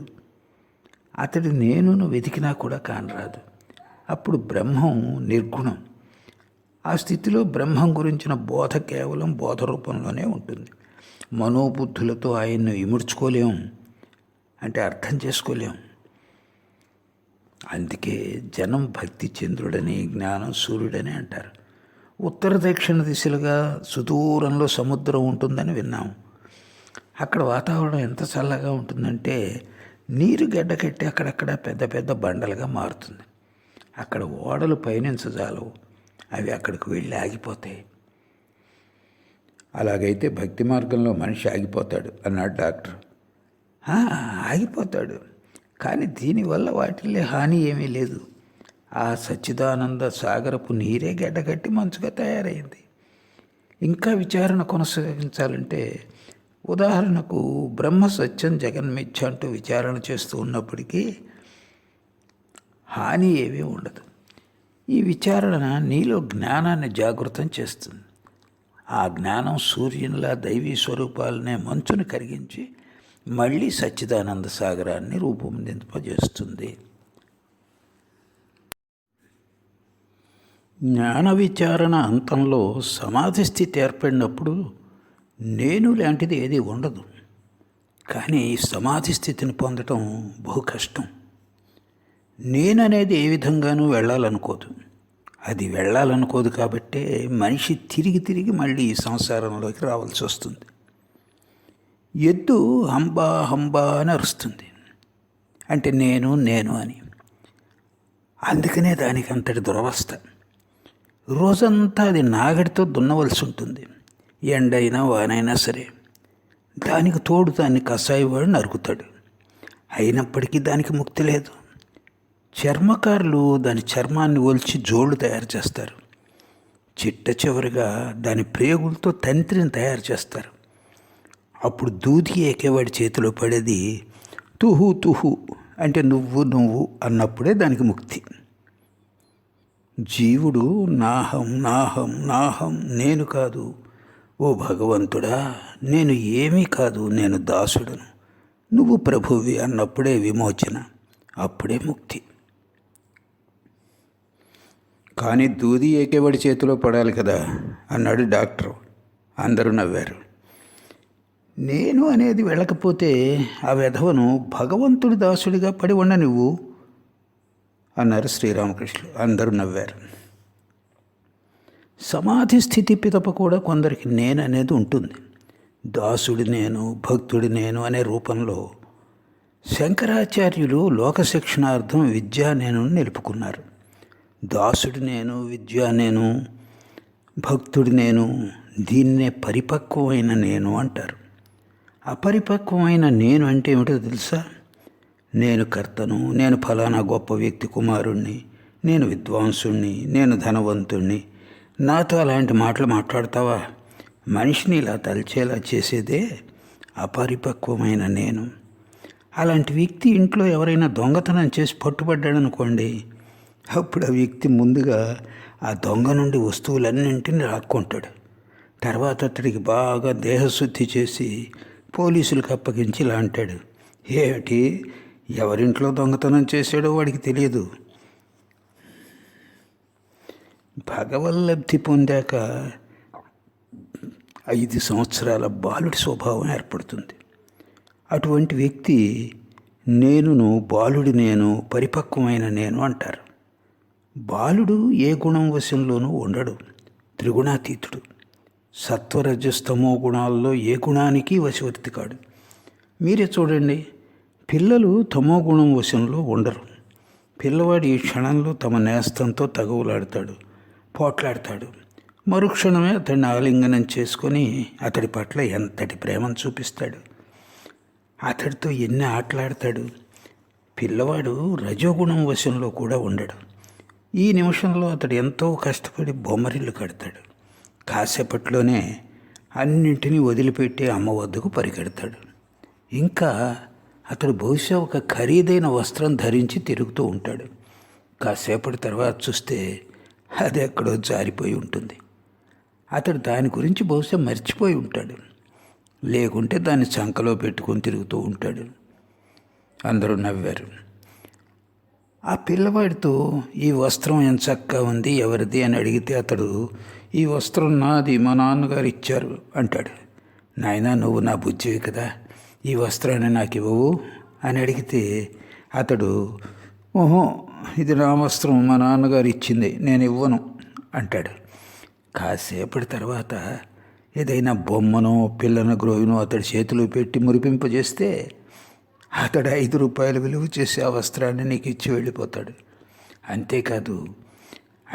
అతడి నేను వెతికినా కూడా కానరాదు. అప్పుడు బ్రహ్మం నిర్గుణం. ఆ స్థితిలో బ్రహ్మం గురించిన బోధ కేవలం బోధ రూపంలోనే ఉంటుంది. మనోబుద్ధులతో ఆయన్ను ఇముడ్చుకోలేం, అంటే అర్థం చేసుకోలేం. అందుకే జనం భక్తి చంద్రుడని, జ్ఞానం సూర్యుడని అంటారు. ఉత్తర దక్షిణ దిశలుగా సుదూరంలో సముద్రం ఉంటుందని విన్నాం. అక్కడ వాతావరణం ఎంత చల్లగా ఉంటుందంటే నీరు గడ్డకట్టి అక్కడక్కడ పెద్ద పెద్ద బండలుగా మారుతుంది. అక్కడ ఓడలు పయనించజాలవు, అవి అక్కడికి వెళ్ళి ఆగిపోతాయి. అలాగైతే భక్తి మార్గంలో మనిషి ఆగిపోతాడు అన్నాడు డాక్టర్. ఆగిపోతాడు, కానీ దీనివల్ల వాటిల్లో హాని ఏమీ లేదు. ఆ సచ్చిదానంద సాగరపు నీరే గడ్డకట్టి మంచుగా తయారైంది. ఇంకా విచారణ కొనసాగించాలంటే, ఉదాహరణకు బ్రహ్మ సత్యం జగన్మిథ్య అంటూ విచారణ చేస్తూ ఉన్నప్పటికీ హాని ఏమీ ఉండదు. ఈ విచారణ నీలో జ్ఞానాన్ని జాగృతం చేస్తుంది. ఆ జ్ఞానం సూర్యునిలా దైవీ స్వరూపాలనే మంచును కరిగించి మళ్ళీ సచ్చిదానంద సాగరాన్ని రూపొందింపజేస్తుంది జ్ఞాన విచారణ అంతంలో సమాధి స్థితి ఏర్పడినప్పుడు నేను లాంటిది ఏది ఉండదు. కానీ సమాధి స్థితిని పొందటం బహు కష్టం. నేననేది ఏ విధంగానూ వెళ్ళాలనుకోదు. అది వెళ్ళాలనుకోదు కాబట్టే మనిషి తిరిగి తిరిగి మళ్ళీ ఈ సంసారంలోకి రావాల్సి వస్తుంది. ఎద్దు హంబా హంబా అని అరుస్తుంది, అంటే నేను నేను అని. అందుకనే దానికి అంతటి దురవస్థ. రోజంతా అది నాగడితో దున్నవలసి ఉంటుంది. ఎండైనా వానైనా సరే. దానికి తోడు దాన్ని కషాయవాడు నరుకుతాడు. అయినప్పటికీ దానికి ముక్తి లేదు. చర్మకారులు దాని చర్మాన్ని ఒలిచి జోళ్ళు తయారు చేస్తారు. చిట్ట చివరిగా దాని ప్రేగులతో తంత్రిని తయారు చేస్తారు. అప్పుడు దూది ఏకేవాడి చేతిలో పడేది తుహు తుహు, అంటే నువ్వు నువ్వు అన్నప్పుడే దానికి ముక్తి. జీవుడు నాహం నాహం నాహం, నేను కాదు ఓ భగవంతుడా, నేను ఏమీ కాదు, నేను దాసుడను, నువ్వు ప్రభువి అన్నప్పుడే విమోచన, అప్పుడే ముక్తి. కానీ దూది ఏకేవాడి చేతిలో పడాలి కదా అన్నాడు డాక్టరు. అందరూ నవ్వారు. నేను అనేది వెళ్ళకపోతే ఆ వెధవను భగవంతుడి దాసుడిగా పడి ఉండ నువ్వు అన్నారు శ్రీరామకృష్ణులు. అందరూ నవ్వారు. సమాధి స్థితి పిదప కూడా కొందరికి నేను అనేది ఉంటుంది. దాసుడి నేను, భక్తుడి నేను అనే రూపంలో శంకరాచార్యులు లోకశిక్షణార్థం విద్యా నేను నిలుపుకున్నారు. దాసుడి నేను, విద్యా నేను, భక్తుడి నేను, దీన్నే పరిపక్వమైన నేను అంటారు. అపరిపక్వమైన నేను అంటే ఏమిటో తెలుసా? నేను కర్తను, నేను ఫలానా గొప్ప వ్యక్తి కుమారుణ్ణి, నేను విద్వాంసుణ్ణి, నేను ధనవంతుణ్ణి, నాతో అలాంటి మాటలు మాట్లాడతావా? మనిషిని ఇలా తలచేలా చేసేదే అపరిపక్వమైన నేను. అలాంటి వ్యక్తి ఇంట్లో ఎవరైనా దొంగతనం చేసి పట్టుబడ్డాడనుకోండి, అప్పుడు ఆ వ్యక్తి ముందుగా ఆ దొంగ నుండి వస్తువులన్నింటినీ రాక్కుంటాడు. తర్వాత అతడికి బాగా దేహశుద్ధి చేసి పోలీసులకు అప్పగించి ఇలా అంటాడు, ఏమిటి ఎవరింట్లో దొంగతనం చేశాడో వాడికి తెలియదు. భగవల్లబ్ధి పొందాక 5 సంవత్సరాల బాలుడి స్వభావం ఏర్పడుతుంది. అటువంటి వ్యక్తి నేనును, బాలుడి నేను, పరిపక్వమైన నేను అంటారు. బాలుడు ఏ గుణం వశంలోనూ ఉండడు, త్రిగుణాతీతుడు. సత్వరజస్తమో గుణాల్లో ఏ గుణానికి వశవర్తి కాడు. మీరే చూడండి, పిల్లలు తమో గుణం వశంలో ఉండరు. పిల్లవాడు ఈ క్షణంలో తమ నేస్తంతో తగువులాడతాడు, పోట్లాడతాడు. మరుక్షణమే అతడిని ఆలింగనం చేసుకొని అతడి పట్ల ఎంతటి ప్రేమను చూపిస్తాడు, అతడితో ఎన్ని ఆటలాడతాడు. పిల్లవాడు రజోగుణం వశంలో కూడా ఉండడు. ఈ నిమిషంలో అతడు ఎంతో కష్టపడి బొమ్మరిల్లు కడతాడు. కాసేపట్లోనే అన్నింటినీ వదిలిపెట్టి అమ్మ వద్దకు పరిగెడతాడు. ఇంకా అతడు బహుశా ఒక ఖరీదైన వస్త్రం ధరించి తిరుగుతూ ఉంటాడు. కాసేపటి తర్వాత చూస్తే అది ఎక్కడో జారిపోయి ఉంటుంది. అతడు దాని గురించి బహుశా మర్చిపోయి ఉంటాడు, లేకుంటే దాన్ని చంకలో పెట్టుకొని తిరుగుతూ ఉంటాడు. అందరూ నవ్వారు. ఆ పిల్లవాడితో ఈ వస్త్రం ఎంచక్కా ఉంది, ఎవరిది అని అడిగితే అతడు ఈ వస్త్రం నాది, మా నాన్నగారు ఇచ్చారు అంటాడు. నాయనా, నువ్వు నా బుజ్జివి కదా, ఈ వస్త్రాన్ని నాకు ఇవ్వవు అని అడిగితే అతడు ఓహో ఇది నా వస్త్రం, మా నాన్నగారు ఇచ్చింది, నేను ఇవ్వను అంటాడు. కాసేపటి తర్వాత ఏదైనా బొమ్మనో పిల్లన గ్రోవినో అతడి చేతిలో పెట్టి మురిపింపజేస్తే అతడు 5 రూపాయలు విలువ చేసి ఆ వస్త్రాన్ని నీకు ఇచ్చి వెళ్ళిపోతాడు. అంతేకాదు,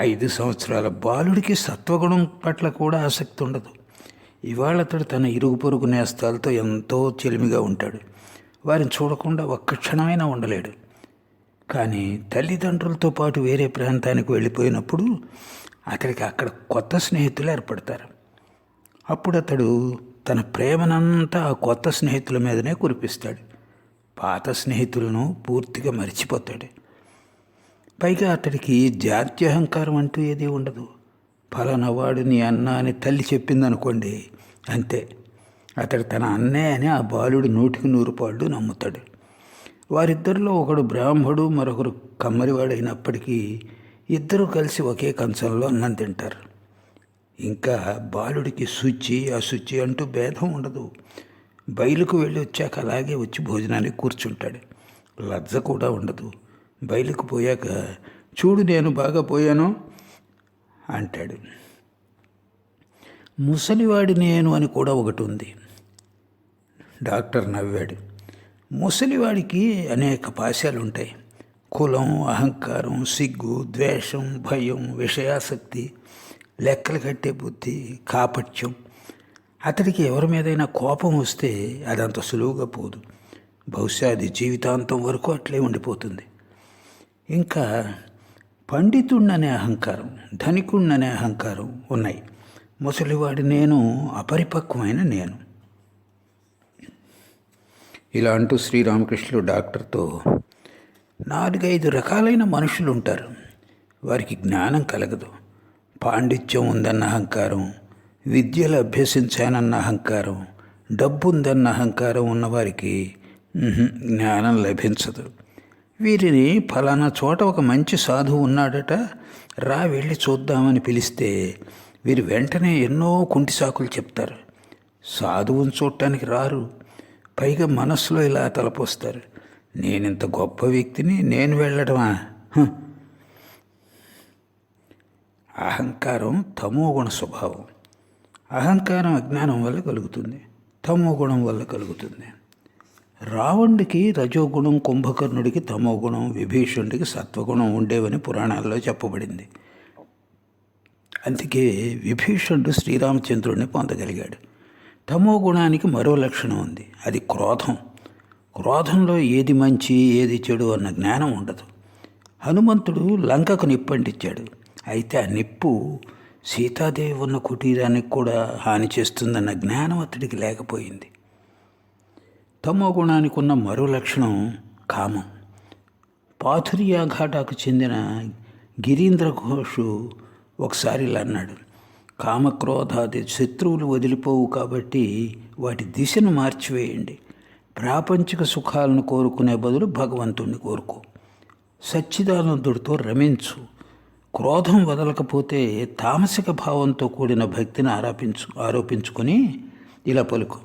5 సంవత్సరాల బాలుడికి సత్వగుణం పట్ల కూడా ఆసక్తి ఉండదు. ఇవాళ అతడు తన ఇరుగు పొరుగు నేస్తాలతో ఎంతో చెలిమిగా ఉంటాడు. వారిని చూడకుండా ఒక్క క్షణమైనా ఉండలేడు. కానీ తల్లిదండ్రులతో పాటు వేరే ప్రాంతానికి వెళ్ళిపోయినప్పుడు అతడికి అక్కడ కొత్త స్నేహితులు ఏర్పడతారు. అప్పుడు అతడు తన ప్రేమనంతా ఆ కొత్త స్నేహితుల మీదనే కురిపిస్తాడు. పాత స్నేహితులను పూర్తిగా మర్చిపోతాడు. పైగా అతడికి జాత్యహంకారం అంటూ ఏదీ ఉండదు. ఫలానా వాడు నీ అన్న అని తల్లి చెప్పిందనుకోండి, అంతే, అతడు తన అన్నే అని ఆ బాలుడు 100కి 100 పాళ్ళు నమ్ముతాడు. వారిద్దరిలో ఒకడు బ్రాహ్మడు, మరొకరు కమ్మరివాడైనప్పటికీ ఇద్దరూ కలిసి ఒకే కంచంలో అన్నం తింటారు. ఇంకా బాలుడికి శుచి అశుచి అంటూ భేదం ఉండదు. బయలుకు వెళ్ళి వచ్చాక అలాగే వచ్చి భోజనానికి కూర్చుంటాడు. లజ్జ కూడా ఉండదు. బయలుకు పోయాక చూడు నేను బాగా పోయాను అంటాడు. ముసలివాడి నేను అని కూడా ఒకటి ఉంది. డాక్టర్ నవ్వాడు. ముసలివాడికి అనేక పాశాలు ఉంటాయి. కులం, అహంకారం, సిగ్గు, ద్వేషం, భయం, విషయాసక్తి, లెక్కలు కట్టే బుద్ధి, కాపట్యం. అతడికి ఎవరి మీదైనా కోపం వస్తే అదంత సులువుగా పోదు. బహుశా అది జీవితాంతం వరకు అట్లే ఉండిపోతుంది. ఇంకా పండితుణ్ణనే అహంకారం, ధనికుణ్ణనే అహంకారం ఉన్నాయి. ముసలివాడి నేను అపరిపక్వమైన నేను. ఇలా అంటూ శ్రీరామకృష్ణుడు డాక్టర్తో, 4-5 రకాలైన మనుషులు ఉంటారు. వారికి జ్ఞానం కలగదు. పాండిత్యం ఉందన్న అహంకారం, విద్యలు అభ్యసించానన్న అహంకారం, డబ్బు ఉందన్న అహంకారం ఉన్నవారికి జ్ఞానం లభించదు. వీరిని ఫలానా చోట ఒక మంచి సాధువు ఉన్నాడట, రా వెళ్ళి చూద్దామని పిలిస్తే వీరు వెంటనే ఎన్నో కుంటి సాకులు చెప్తారు. సాధువుని చూడటానికి రారు. పైగా మనస్సులో ఇలా తలపోస్తారు, నేనింత గొప్ప వ్యక్తిని నేను వెళ్ళడమా. అహంకారం తమోగుణ స్వభావం. అహంకారం అజ్ఞానం వల్ల కలుగుతుంది, తమోగుణం వల్ల కలుగుతుంది. రావణుడికి రజోగుణం, కుంభకర్ణుడికి తమోగుణం, విభీషణుడికి సత్వగుణం ఉండేవని పురాణాల్లో చెప్పబడింది. అందుకే విభీషణుడు శ్రీరామచంద్రుడిని పొందగలిగాడు. తమో గుణానికి మరో లక్షణం ఉంది, అది క్రోధం. క్రోధంలో ఏది మంచి ఏది చెడు అన్న జ్ఞానం ఉండదు. హనుమంతుడు లంకకు నిప్పంటించాడు. అయితే ఆ నిప్పు సీతాదేవి ఉన్న కుటీరానికి కూడా హాని చేస్తుందన్న జ్ఞానం అతడికి లేకపోయింది. తమో గుణానికి ఉన్న మరో లక్షణం కామం. పాథురియాఘాటాకు చెందిన గిరీంద్ర ఘోషు ఒకసారి ఇలా అన్నాడు, కామక్రోధాది శత్రువులు వదిలిపోవు కాబట్టి వాటి దిశను మార్చివేయండి. ప్రాపంచిక సుఖాలను కోరుకునే బదులు భగవంతుణ్ణి కోరుకో. సచ్చిదానందుడితో రమించు. క్రోధం వదలకపోతే తామసిక భావంతో కూడిన భక్తిని ఆరోపించుకొని ఇలా పలుకు,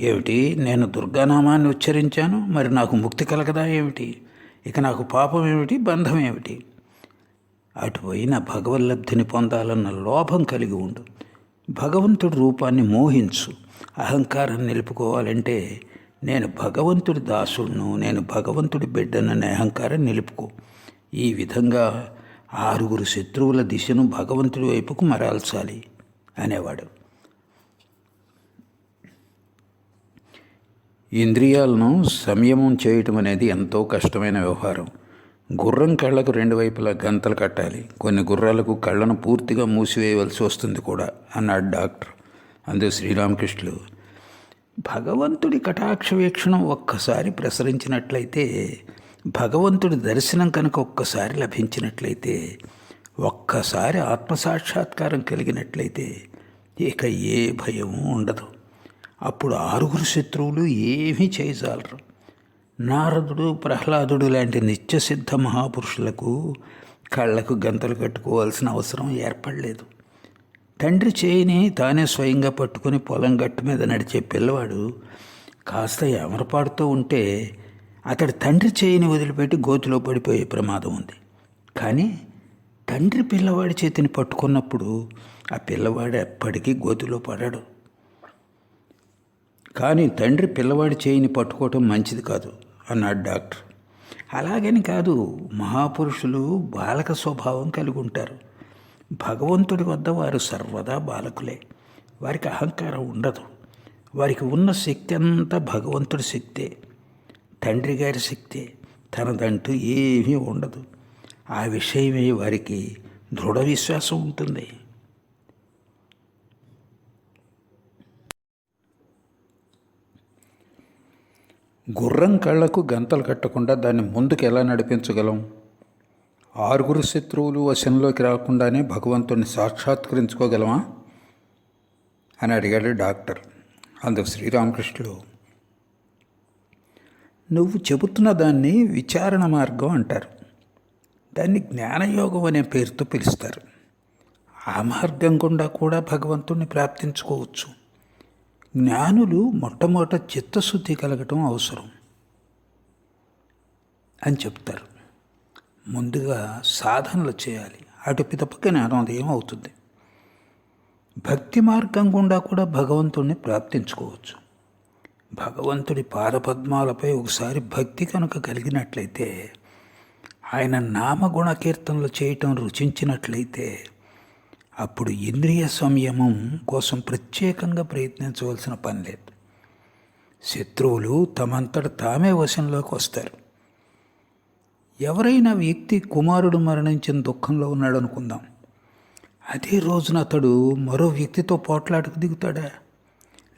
ఏమిటి నేను దుర్గానామాన్ని ఉచ్చరించాను, మరి నాకు ముక్తి కలగదా ఏమిటి? ఇక నాకు పాపం ఏమిటి, బంధం ఏమిటి? అటుపోయిన భగవల్లబ్ధిని పొందాలన్న లోభం కలిగి ఉండు. భగవంతుడి రూపాన్ని మోహించు. అహంకారం నిలుపుకోవాలంటే నేను భగవంతుడి దాసుడును, నేను భగవంతుడి బిడ్డననే అహంకారం నిలుపుకో. ఈ విధంగా 6 శత్రువుల దిశను భగవంతుడి వైపుకు మరల్చాలి అనేవాడు. ఇంద్రియాలను సంయమం చేయటం అనేది ఎంతో కష్టమైన వ్యవహారం. గుర్రం కళ్ళకు 2 వైపులా గంతలు కట్టాలి. కొన్ని గుర్రాలకు కళ్ళను పూర్తిగా మూసివేయవలసి వస్తుంది కూడా అన్నాడు డాక్టర్. అందుకు శ్రీరామకృష్ణులు, భగవంతుడి కటాక్ష వీక్షణం ఒక్కసారి ప్రసరించినట్లయితే, భగవంతుడి దర్శనం కనుక ఒక్కసారి లభించినట్లయితే, ఒక్కసారి ఆత్మసాక్షాత్కారం కలిగినట్లయితే ఇక ఏ భయము ఉండదు. అప్పుడు 6 శత్రువులు ఏమీ చేయజాలరు. నారదుడు, ప్రహ్లాదుడు లాంటి నిత్యసిద్ధ మహాపురుషులకు కళ్ళకు గంతలు కట్టుకోవాల్సిన అవసరం ఏర్పడలేదు. తండ్రి చేయిని తానే స్వయంగా పట్టుకుని పొలం గట్టు మీద నడిచే పిల్లవాడు కాస్త ఎమరపాటుతో ఉంటే అతడి తండ్రి చేయిని వదిలిపెట్టి గోతిలో పడిపోయే ప్రమాదం ఉంది. కానీ తండ్రి పిల్లవాడి చేతిని పట్టుకున్నప్పుడు ఆ పిల్లవాడు ఎప్పటికీ గోతిలో పడడు. కానీ తండ్రి పిల్లవాడి చేయిని పట్టుకోవటం మంచిది కాదు అన్నాడు డాక్టర్. అలాగని కాదు, మహాపురుషులు బాలక స్వభావం కలిగి ఉంటారు. భగవంతుడి వద్ద వారు సర్వదా బాలకులే. వారికి అహంకారం ఉండదు. వారికి ఉన్న శక్తి అంతా భగవంతుడి శక్తే, తండ్రి గారి శక్తే. తనదంటూ ఏమీ ఉండదు. ఆ విషయమే వారికి దృఢ విశ్వాసం ఉంటుంది. గుర్రం కళ్ళకు గంతలు కట్టకుండా దాన్ని ముందుకు ఎలా నడిపించగలం? 6 శత్రువులు వశంలోకి రాకుండానే భగవంతుడిని సాక్షాత్కరించుకోగలమా అని అడిగాడు డాక్టర్. అందుకు శ్రీరామకృష్ణులు, నువ్వు చెబుతున్న దాన్ని విచారణ మార్గం అంటారు. దాన్ని జ్ఞానయోగం అనే పేరుతో పిలుస్తారు. ఆ మార్గం గుండా కూడా భగవంతుణ్ణి ప్రాప్తించుకోవచ్చు. జ్ఞానులు మొట్టమొదట చిత్తశుద్ధి కలగటం అవసరం అని చెప్తారు. ముందుగా సాధనలు చేయాలి, అటు పిదప జ్ఞానోదయం అవుతుంది. భక్తి మార్గం గుండా కూడా భగవంతుణ్ణి ప్రాప్తించుకోవచ్చు. భగవంతుడి పాదపద్మాలపై ఒకసారి భక్తి కనుక కలిగినట్లయితే, ఆయన నామగుణ కీర్తనలు చేయటం రుచించినట్లయితే, అప్పుడు ఇంద్రియ సంయమం కోసం ప్రత్యేకంగా ప్రయత్నించవలసిన పని లేదు. శత్రువులు తమంతట తామే వశంలోకి వస్తారు. ఎవరైనా వ్యక్తి కుమారుడు మరణించిన దుఃఖంలో ఉన్నాడు అనుకుందాం. అదే రోజున అతడు మరో వ్యక్తితో పోట్లాటకు దిగుతాడా?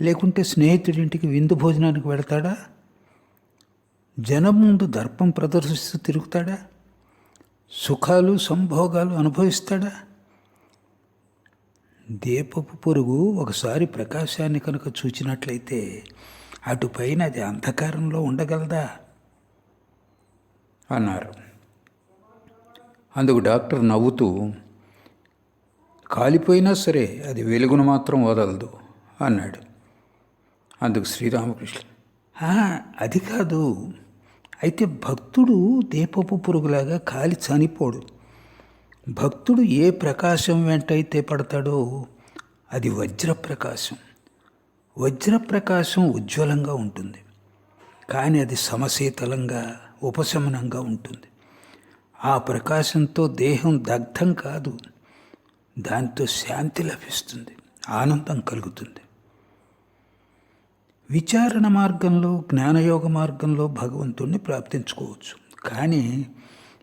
లేకుంటే స్నేహితుడింటికి విందు భోజనానికి వెళతాడా? జనం ముందు దర్పం ప్రదర్శిస్తూ తిరుగుతాడా? సుఖాలు సంభోగాలు అనుభవిస్తాడా? దీపపు పొరుగు ఒకసారి ప్రకాశాన్ని కనుక చూచినట్లయితే అటుపైన అది అంధకారంలో ఉండగలదా అన్నారు. అందుకు డాక్టర్ నవ్వుతూ, కాలిపోయినా సరే అది వెలుగును మాత్రం వదలదు అన్నాడు. అందుకు శ్రీరామకృష్ణ, అది కాదు, అయితే భక్తుడు దీపపు పురుగులాగా కాలి చనిపోడు. భక్తుడు ఏ ప్రకాశం వెంటైతే పడతాడో అది వజ్రప్రకాశం. వజ్రప్రకాశం ఉజ్వలంగా ఉంటుంది, కానీ అది సమశీతలంగా ఉపశమనంగా ఉంటుంది. ఆ ప్రకాశంతో దేహం దగ్ధం కాదు, దాంతో శాంతి లభిస్తుంది, ఆనందం కలుగుతుంది. విచారణ మార్గంలో, జ్ఞానయోగ మార్గంలో భగవంతుణ్ణి ప్రాప్తించుకోవచ్చు. కానీ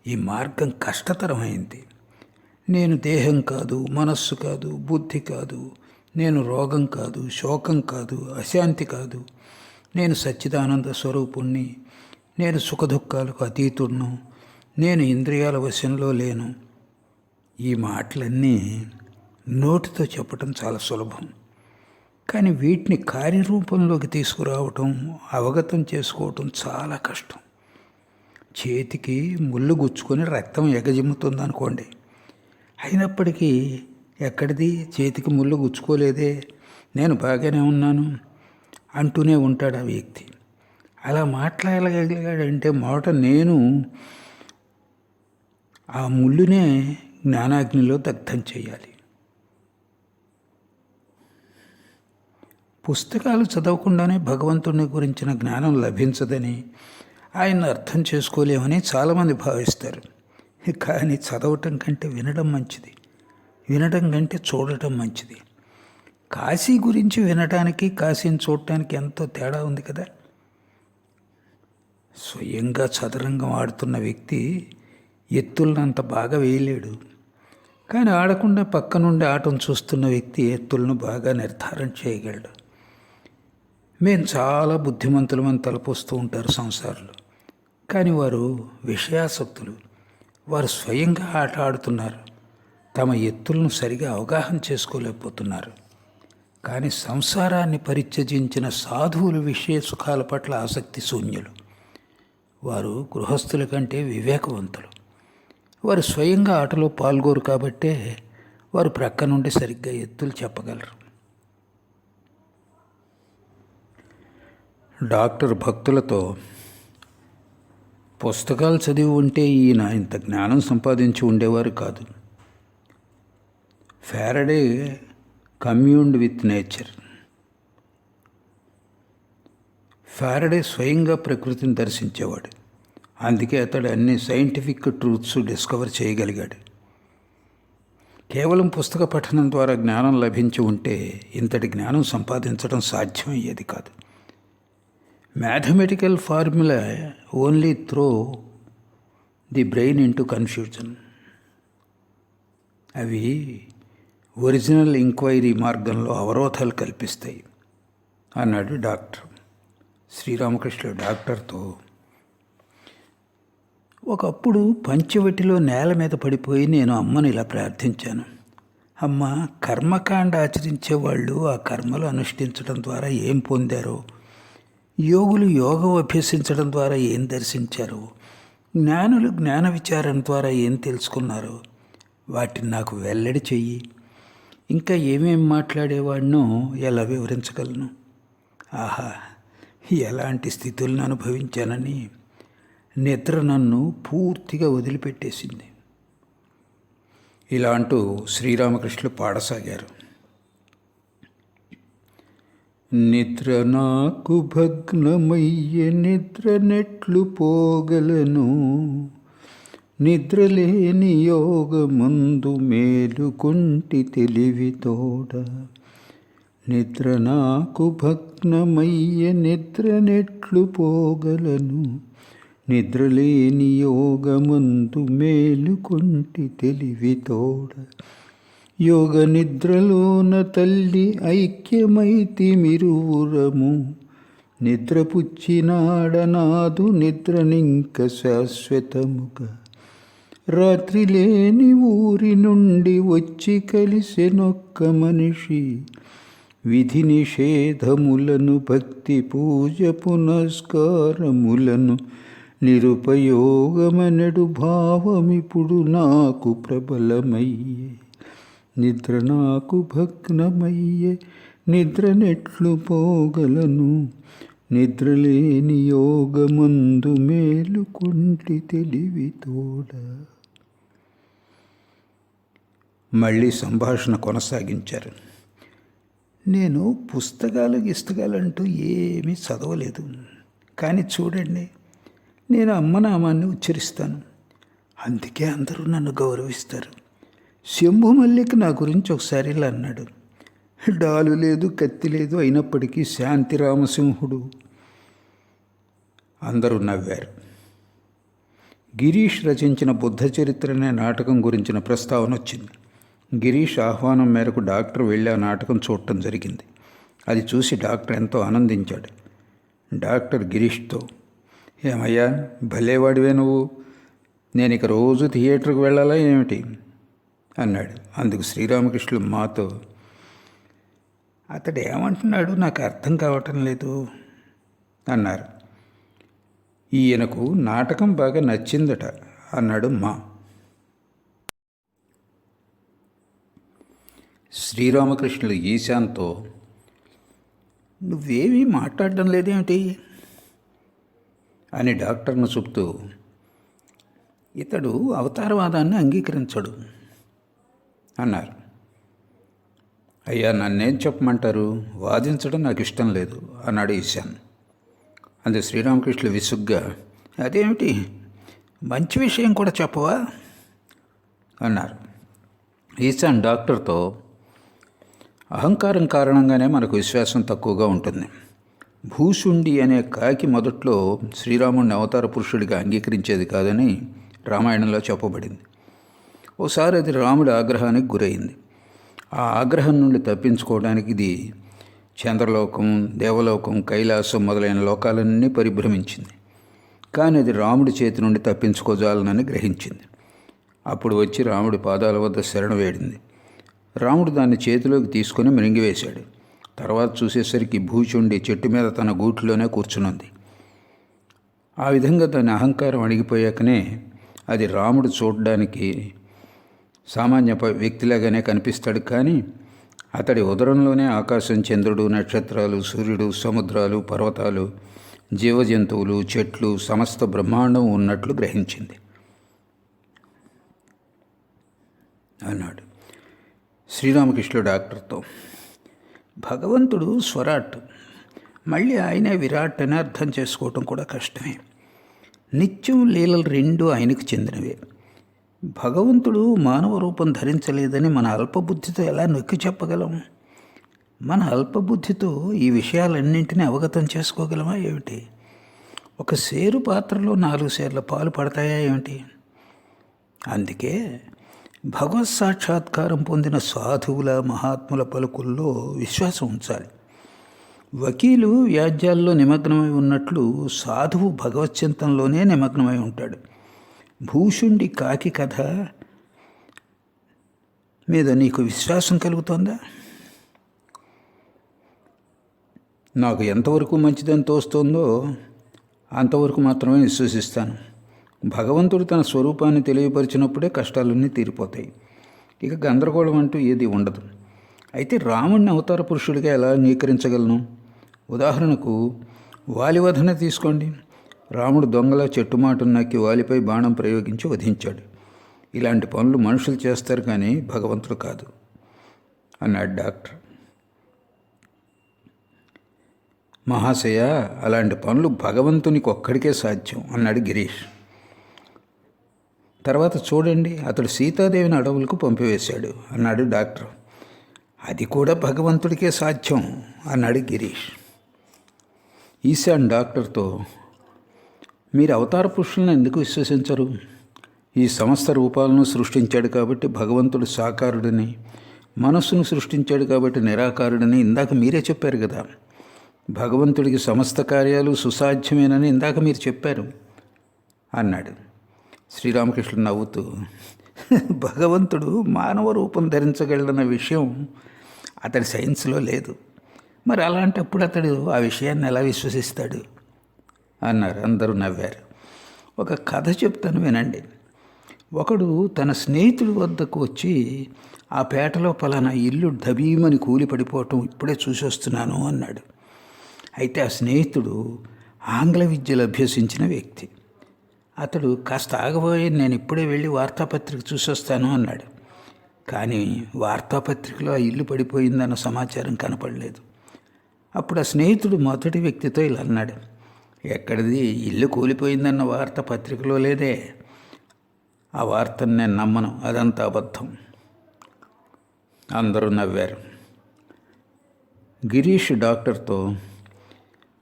ఈ మార్గం కష్టతరమైంది. నేను దేహం కాదు, మనస్సు కాదు, బుద్ధి కాదు, నేను రోగం కాదు, శోకం కాదు, అశాంతి కాదు, నేను సచ్చిదానంద స్వరూపుణ్ణి, నేను సుఖదుఖాలకు అతీతుడును, నేను ఇంద్రియాల వశంలో లేను. ఈ మాటలన్నీ నోటితో చెప్పటం చాలా సులభం, కానీ వీటిని కార్యరూపంలోకి తీసుకురావటం, అవగతం చేసుకోవటం చాలా కష్టం. చేతికి ముళ్ళు గుచ్చుకొని రక్తం ఎగజిమ్ముతుంది అనుకోండి, అయినప్పటికీ ఎక్కడిది, చేతికి ముళ్ళు గుచ్చుకోలేదే, నేను బాగానే ఉన్నాను అంటూనే ఉంటాడు ఆ వ్యక్తి. అలా మాట్లాడగలిగాడంటే మొదట నేను ఆ ముళ్ళునే జ్ఞానాగ్నిలో దగ్ధం చేయాలి. పుస్తకాలు చదవకుండానే భగవంతుని గురించిన జ్ఞానం లభించదని, ఆయన్ని అర్థం చేసుకోలేమని చాలామంది భావిస్తారు. కానీ చదవటం కంటే వినడం మంచిది, వినడం కంటే చూడటం మంచిది. కాశీ గురించి వినటానికి, కాశీని చూడటానికి ఎంతో తేడా ఉంది కదా. స్వయంగా చదరంగం ఆడుతున్న వ్యక్తి ఎత్తులను అంత బాగా వేయలేడు, కానీ ఆడకుండా పక్క నుండి ఆటం చూస్తున్న వ్యక్తి ఎత్తులను బాగా నిర్ధారణ చేయగలడు. మేము చాలా బుద్ధిమంతులమని తలపోస్తూ ఉంటారు సంసారంలో, కానీ వారు విషయాసక్తులు. వారు స్వయంగా ఆట ఆడుతున్నారు, తమ ఎత్తులను సరిగా అవగాహన చేసుకోలేకపోతున్నారు. కానీ సంసారాన్ని పరిత్యజించిన సాధువులు విషయ సుఖాల పట్ల ఆసక్తి శూన్యులు. వారు గృహస్థుల కంటే వివేకవంతులు. వారు స్వయంగా ఆటలో పాల్గొరు కాబట్టే వారు ప్రక్క నుండి సరిగ్గా ఎత్తులు చెప్పగలరు. డాక్టర్ భక్తులతో, పుస్తకాలు చదివి ఉంటే ఈయన ఇంత జ్ఞానం సంపాదించి ఉండేవారు కాదు. Faraday communed with nature. Faraday స్వయంగా ప్రకృతిని దర్శించేవాడు, అందుకే అతడు అన్ని సైంటిఫిక్ ట్రూత్స్ డిస్కవర్ చేయగలిగాడు. కేవలం పుస్తక పఠనం ద్వారా జ్ఞానం లభించి ఉంటే ఇంతటి జ్ఞానం సంపాదించడం సాధ్యమయ్యేది కాదు. Mathematical formula only throw the brain into confusion. అవి ఒరిజినల్ ఎంక్వైరీ మార్గంలో అవరోధాలు కల్పిస్తాయి అన్నాడు డాక్టర్. శ్రీరామకృష్ణ డాక్టర్తో, ఒకప్పుడు పంచవటిలో నేల మీద పడిపోయి నేను అమ్మను ఇలా ప్రార్థించాను. అమ్మ, కర్మకాండ ఆచరించే వాళ్ళు ఆ కర్మలు అనుష్ఠించడం ద్వారా ఏం పొందారో, యోగులు యోగం అభ్యసించడం ద్వారా ఏం దర్శించారో జ్ఞానులు జ్ఞాన విచారం ద్వారా ఏం తెలుసుకున్నారో వాటిని నాకు వెల్లడి చెయ్యి. ఇంకా ఏమేం మాట్లాడేవాడినో ఎలా వివరించగలను? ఆహా, ఎలాంటి స్థితులను అనుభవించానని నిద్ర నన్ను పూర్తిగా వదిలిపెట్టేసింది. ఇలా అంటూ శ్రీరామకృష్ణులు పాడసాగారు. నిద్ర నాకు భగ్నమయ్యే నిద్ర నెట్లు పోగలను, నిద్రలేని యోగమందు మేలుకొంటి తెలివితోడ. నిద్ర నాకు భగ్నమయ్యే నిద్ర నెట్లు పోగలను, నిద్రలేని యోగమందు మేలుకొంటి తెలివితోడ. యోగ నిద్రలోన తల్లి ఐక్యమైతిమిరువురము, నిద్రపుచ్చినాడనాదు నిద్రనింక శాశ్వతముగా. రాత్రి లేని ఊరి నుండి వచ్చి కలిసెనొక్క మనిషి, విధి నిషేధములను భక్తి పూజ పునస్కారములను నిరుపయోగమనడు భావమిప్పుడు నాకు ప్రబలమయ్యే. నిద్ర నాకు భగ్నమయ్యే నిద్ర నెట్లు పోగలను, నిద్రలేని యోగమందు మేలుకొంటి తెలివితోడ. మళ్ళీ సంభాషణ కొనసాగించారు. నేను పుస్తకాలంటూ ఏమీ చదవలేదు, కానీ చూడండి, నేను అమ్మనామాన్ని ఉచ్చరిస్తాను, అందుకే అందరూ నన్ను గౌరవిస్తారు. శంభు మల్లిక్ నా గురించి ఒకసారి ఇలా అన్నాడు, డాలు లేదు కత్తి లేదు అయినప్పటికీ శాంతి రామసింహుడు. అందరూ నవ్వారు. గిరీష్ రచించిన బుద్ధ చరిత్ర అనే నాటకం గురించిన ప్రస్తావన వచ్చింది. గిరీష్ ఆహ్వానం మేరకు డాక్టర్ వెళ్ళి ఆ నాటకం చూడటం జరిగింది. అది చూసి డాక్టర్ ఎంతో ఆనందించాడు. డాక్టర్ గిరీష్తో, ఏమయ్యా భలేవాడివే నువ్వు, నేను ఇక రోజు థియేటర్కి వెళ్ళాలా ఏమిటి అన్నాడు. అందుకు శ్రీరామకృష్ణులు మాతో, అతడు ఏమంటున్నాడు నాకు అర్థం కావటం లేదు అన్నారు. ఈయనకు నాటకం బాగా నచ్చిందట అన్నాడు మా. శ్రీరామకృష్ణులు ఈశాన్తో, నువ్వేమీ మాట్లాడడం లేదేమిటి అని డాక్టర్ను చూపుతూ, ఇతడు అవతారవాదాన్ని అంగీకరించడు అన్నారు. అయ్యా నన్నేం చెప్పమంటారు, వాదించడం నాకు ఇష్టం లేదు అన్నాడు ఈశాన్. అందుకే శ్రీరామకృష్ణులు విసుగ్గా, అదేమిటి మంచి విషయం కూడా చెప్పవా అన్నారు. ఈశాన్ డాక్టర్తో, అహంకారం కారణంగానే మనకు విశ్వాసం తక్కువగా ఉంటుంది. భూషుండి అనే కాకి మొదట్లో శ్రీరాముడిని అవతార పురుషుడిగా అంగీకరించేది కాదని రామాయణంలో చెప్పబడింది. ఓసారి అది రాముడి ఆగ్రహానికి గురైంది. ఆ ఆగ్రహం నుండి తప్పించుకోవడానికి ఇది చంద్రలోకం, దేవలోకం, కైలాసం మొదలైన లోకాలన్నీ పరిభ్రమించింది. కానీ అది రాముడి చేతి నుండి తప్పించుకోజాలనని గ్రహించింది. అప్పుడు వచ్చి రాముడి పాదాల వద్ద శరణ వేడింది. రాముడు దాన్ని చేతిలోకి తీసుకొని మింగివేశాడు. తర్వాత చూసేసరికి భూషుండి చెట్టు మీద తన గూట్లోనే కూర్చున్నది. ఆ విధంగా దాని అహంకారం అణిగిపోయాకనే అది రాముడు చూడడానికి సామాన్య వ్యక్తిలాగానే కనిపిస్తాడు. కానీ అతడి ఉదరంలోనే ఆకాశం, చంద్రుడు, నక్షత్రాలు, సూర్యుడు, సముద్రాలు, పర్వతాలు, జీవజంతువులు, చెట్లు, సమస్త బ్రహ్మాండం ఉన్నట్లు గ్రహించింది అన్నాడు. శ్రీరామకృష్ణుడు డాక్టర్తో, భగవంతుడు స్వరాట్, మళ్ళీ ఆయనే విరాట్ అని అర్థం చేసుకోవటం కూడా కష్టమే. నిత్యం లీలలు రెండు ఆయనకు చెందినవే. భగవంతుడు మానవ రూపం ధరించలేదని మన అల్పబుద్ధితో ఎలా నొక్కి చెప్పగలం? మన అల్పబుద్ధితో ఈ విషయాలన్నింటినీ అవగతం చేసుకోగలమా ఏమిటి? ఒక సేరు పాత్రలో 4 సేర్ల పాలు పడతాయా ఏమిటి? అందుకే భగవత్ సాక్షాత్కారం పొందిన సాధువుల, మహాత్ముల పలుకుల్లో విశ్వాసం ఉంచాలి. వకీలు వ్యాజ్యాల్లో నిమగ్నమై ఉన్నట్లు సాధువు భగవచ్చింతనలోనే నిమగ్నమై ఉంటాడు. భూషుండి కాకి కథ మీద నీకు విశ్వాసం కలుగుతోందా? నాకు ఎంతవరకు మంచిదని తోస్తుందో అంతవరకు మాత్రమే విశ్వసిస్తాను. భగవంతుడు తన స్వరూపాన్ని తెలియపరిచినప్పుడే కష్టాలన్నీ తీరిపోతాయి. ఇక గందరగోళం అంటూ ఏది ఉండదు. అయితే రాముణ్ణి అవతార పురుషుడిగా ఎలా అంగీకరించగలను? ఉదాహరణకు వాలివధన తీసుకోండి. రాముడు దొంగల చెట్టుమాటను నక్కి వాలిపై బాణం ప్రయోగించి వధించాడు. ఇలాంటి పనులు మనుషులు చేస్తారు కానీ భగవంతుడు కాదు అన్నాడు డాక్టర్. మహాశయ, అలాంటి పనులు భగవంతునికి ఒక్కడికే సాధ్యం అన్నాడు గిరీష్. తర్వాత చూడండి, అతడు సీతాదేవిని అడవులకు పంపివేశాడు అన్నాడు డాక్టర్. అది కూడా భగవంతుడికే సాధ్యం అన్నాడు గిరీష్. ఈశాన్ డాక్టర్తో, మీరు అవతార పురుషులను ఎందుకు విశ్వసించరు? ఈ సమస్త రూపాలను సృష్టించాడు కాబట్టి భగవంతుడు సాకారుడని, మనస్సును సృష్టించాడు కాబట్టి నిరాకారుడని ఇందాక మీరే చెప్పారు కదా. భగవంతుడికి సమస్త కార్యాలు సుసాధ్యమేనని ఇందాక మీరు చెప్పారు అన్నాడు. శ్రీరామకృష్ణుడు నవ్వుతూ, భగవంతుడు మానవ రూపం ధరించగలడన్న విషయం అతడి సైన్స్లో లేదు. మరి అలాంటప్పుడు అతడు ఆ విషయాన్ని ఎలా విశ్వసిస్తాడు అన్నారు. అందరూ నవ్వారు. ఒక కథ చెప్తాను వినండి. ఒకడు తన స్నేహితుడి వద్దకు వచ్చి, ఆ పేటలో పలానా ఇల్లు దబీమని కూలి పడిపోవటం ఇప్పుడే చూసొస్తున్నాను అన్నాడు. అయితే ఆ స్నేహితుడు ఆంగ్ల విద్యలు అభ్యసించిన వ్యక్తి. అతడు, కాస్త ఆగబోయే, నేను ఇప్పుడే వెళ్ళి వార్తాపత్రిక చూసొస్తాను అన్నాడు. కానీ వార్తాపత్రికలో ఆ ఇల్లు పడిపోయిందన్న సమాచారం కనపడలేదు. అప్పుడు ఆ స్నేహితుడు మొదటి వ్యక్తితో ఇలా అన్నాడు, ఎక్కడిది, ఇల్లు కూలిపోయిందన్న వార్త పత్రికలో లేదే. ఆ వార్తను నేను నమ్మను, అదంతా అబద్ధం. అందరూ నవ్వారు. గిరీష్ డాక్టర్తో,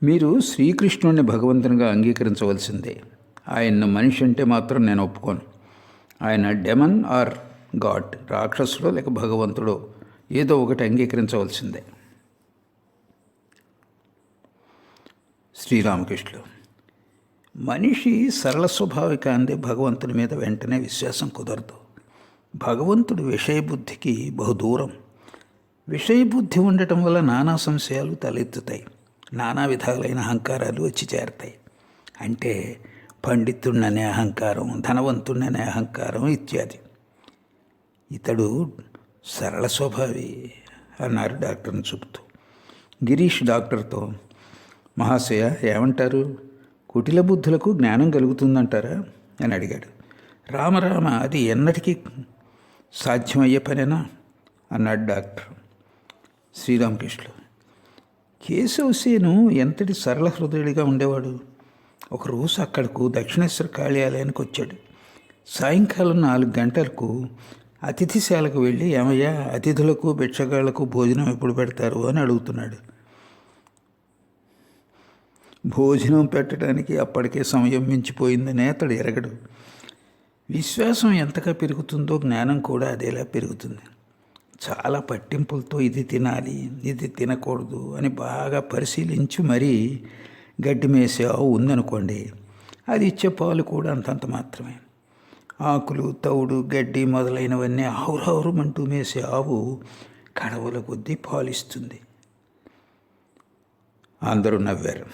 మీరు శ్రీకృష్ణుడిని భగవంతునిగా అంగీకరించవలసిందే. ఆయన్ను మనిషి అంటే మాత్రం నేను ఒప్పుకోను. ఆయన డెమన్ ఆర్ గాడ్, రాక్షసుడో లేక భగవంతుడో ఏదో ఒకటి అంగీకరించవలసిందే. శ్రీరామకృష్ణుడు, మనిషి సరళ స్వభావిక అందే భగవంతుని మీద వెంటనే విశ్వాసం కుదరదు. భగవంతుడు విషయబుద్ధికి బహుదూరం. విషయబుద్ధి ఉండటం వల్ల నానా సంశయాలు తలెత్తుతాయి, నానా విధాలైన అహంకారాలు వచ్చి చేరతాయి. అంటే పండితుడిననే అహంకారం, ధనవంతుడిననే అహంకారం ఇత్యాది. ఇతడు సరళ స్వభావి అన్నారు డాక్టర్ని చూపుతూ. గిరీష్ డాక్టర్తో, మహాశయ ఏమంటారు, కుటిల బుద్ధులకు జ్ఞానం కలుగుతుందంటారా అని అడిగాడు. రామరామ, అది ఎన్నటికీ సాధ్యమయ్యే పనేనా అన్నాడు డాక్టర్. శ్రీరామకృష్ణుడు, కేశవసేను ఎంతటి సరళ హృదయుడిగా ఉండేవాడు. ఒకరోజు అక్కడకు దక్షిణేశ్వర కాళీ వచ్చాడు. సాయంకాలం 4 గంటలకు అతిథిశాలకు వెళ్ళి, ఏమయ్యా, అతిథులకు భిక్షగాళ్లకు భోజనం ఎప్పుడు పెడతారు అని అడుగుతున్నాడు. భోజనం పెట్టడానికి అప్పటికే సమయం మించిపోయిందనే అతడు ఎరగడు. విశ్వాసం ఎంతగా పెరుగుతుందో జ్ఞానం కూడా అదేలా పెరుగుతుంది. చాలా పట్టింపులతో ఇది తినాలి, ఇది తినకూడదు అని బాగా పరిశీలించి మరీ గడ్డి మేసే ఆవు ఉందనుకోండి, అది ఇచ్చే పాలు కూడా అంతంత మాత్రమే. ఆకులు, తౌడు, గడ్డి మొదలైనవన్నీ ఆవురావురమంటూ మేసే ఆవు కడవల కొద్దీ పాలిస్తుంది. అందరూ నవ్వారు.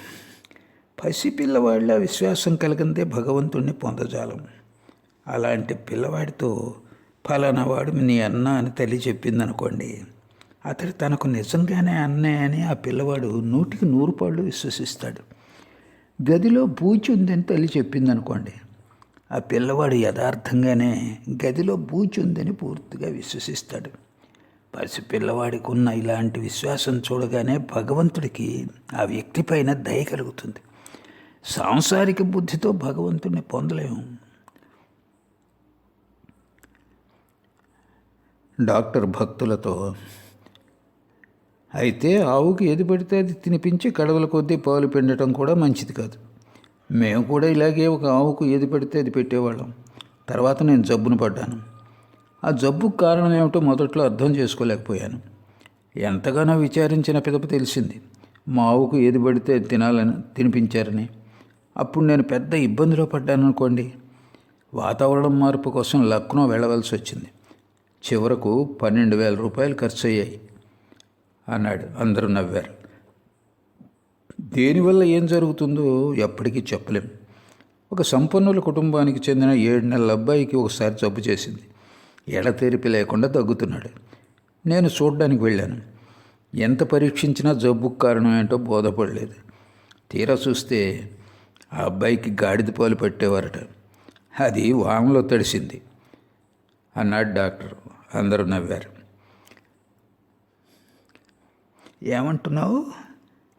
పసిపిల్లవాళ్ళ విశ్వాసం కలిగిందే భగవంతుణ్ణి పొందజాలం. అలాంటి పిల్లవాడితో ఫలానా వాడు నీ అన్న అని తల్లి చెప్పిందనుకోండి, అతడు తనకు నిజంగానే అన్నే అని ఆ పిల్లవాడు 100కి 100 పాళ్ళు విశ్వసిస్తాడు. గదిలో బూచి ఉందని తల్లి చెప్పిందనుకోండి, ఆ పిల్లవాడు యథార్థంగానే గదిలో బూచి ఉందని పూర్తిగా విశ్వసిస్తాడు. పసిపిల్లవాడికి ఉన్న ఇలాంటి విశ్వాసం చూడగానే భగవంతుడికి ఆ వ్యక్తి పైన దయ కలుగుతుంది. సాంసారిక బుద్ధితో భగవంతుడిని పొందలేము. డాక్టర్ భక్తులతో, అయితే ఆవుకి ఏది పడితే అది తినిపించి కడవల కొద్దీ పాలు పిండటం కూడా మంచిది కాదు. మేము కూడా ఇలాగే ఒక ఆవుకు ఏది పడితే అది పెట్టేవాళ్ళం. తర్వాత నేను జబ్బును పడ్డాను. ఆ జబ్బుకు కారణం ఏమిటో మొదట్లో అర్థం చేసుకోలేకపోయాను. ఎంతగానో విచారించిన పిదప తెలిసింది మా ఆవుకు ఏది పడితే అది తినిపించారని. అప్పుడు నేను పెద్ద ఇబ్బందిలో పడ్డాను అనుకోండి. వాతావరణం మార్పు కోసం లక్నో వెళ్ళవలసి వచ్చింది. చివరకు 12,000 రూపాయలు ఖర్చు అయ్యాయి అన్నాడు. అందరూ నవ్వారు. దేనివల్ల ఏం జరుగుతుందో ఎప్పటికీ చెప్పలేం. ఒక సంపన్నుల కుటుంబానికి చెందిన 7 నెలల అబ్బాయికి ఒకసారి జబ్బు చేసింది. ఎడతెరిపి లేకుండా దగ్గుతున్నాడు. నేను చూడ్డానికి వెళ్ళాను. ఎంత పరీక్షించినా జబ్బుకు కారణం ఏంటో బోధపడలేదు. తీరా చూస్తే ఆ అబ్బాయికి గాడిద పాలు పట్టేవారట. అది వానలో తడిసింది అన్నాడు డాక్టర్. అందరూ నవ్వారు. ఏమంటున్నావు?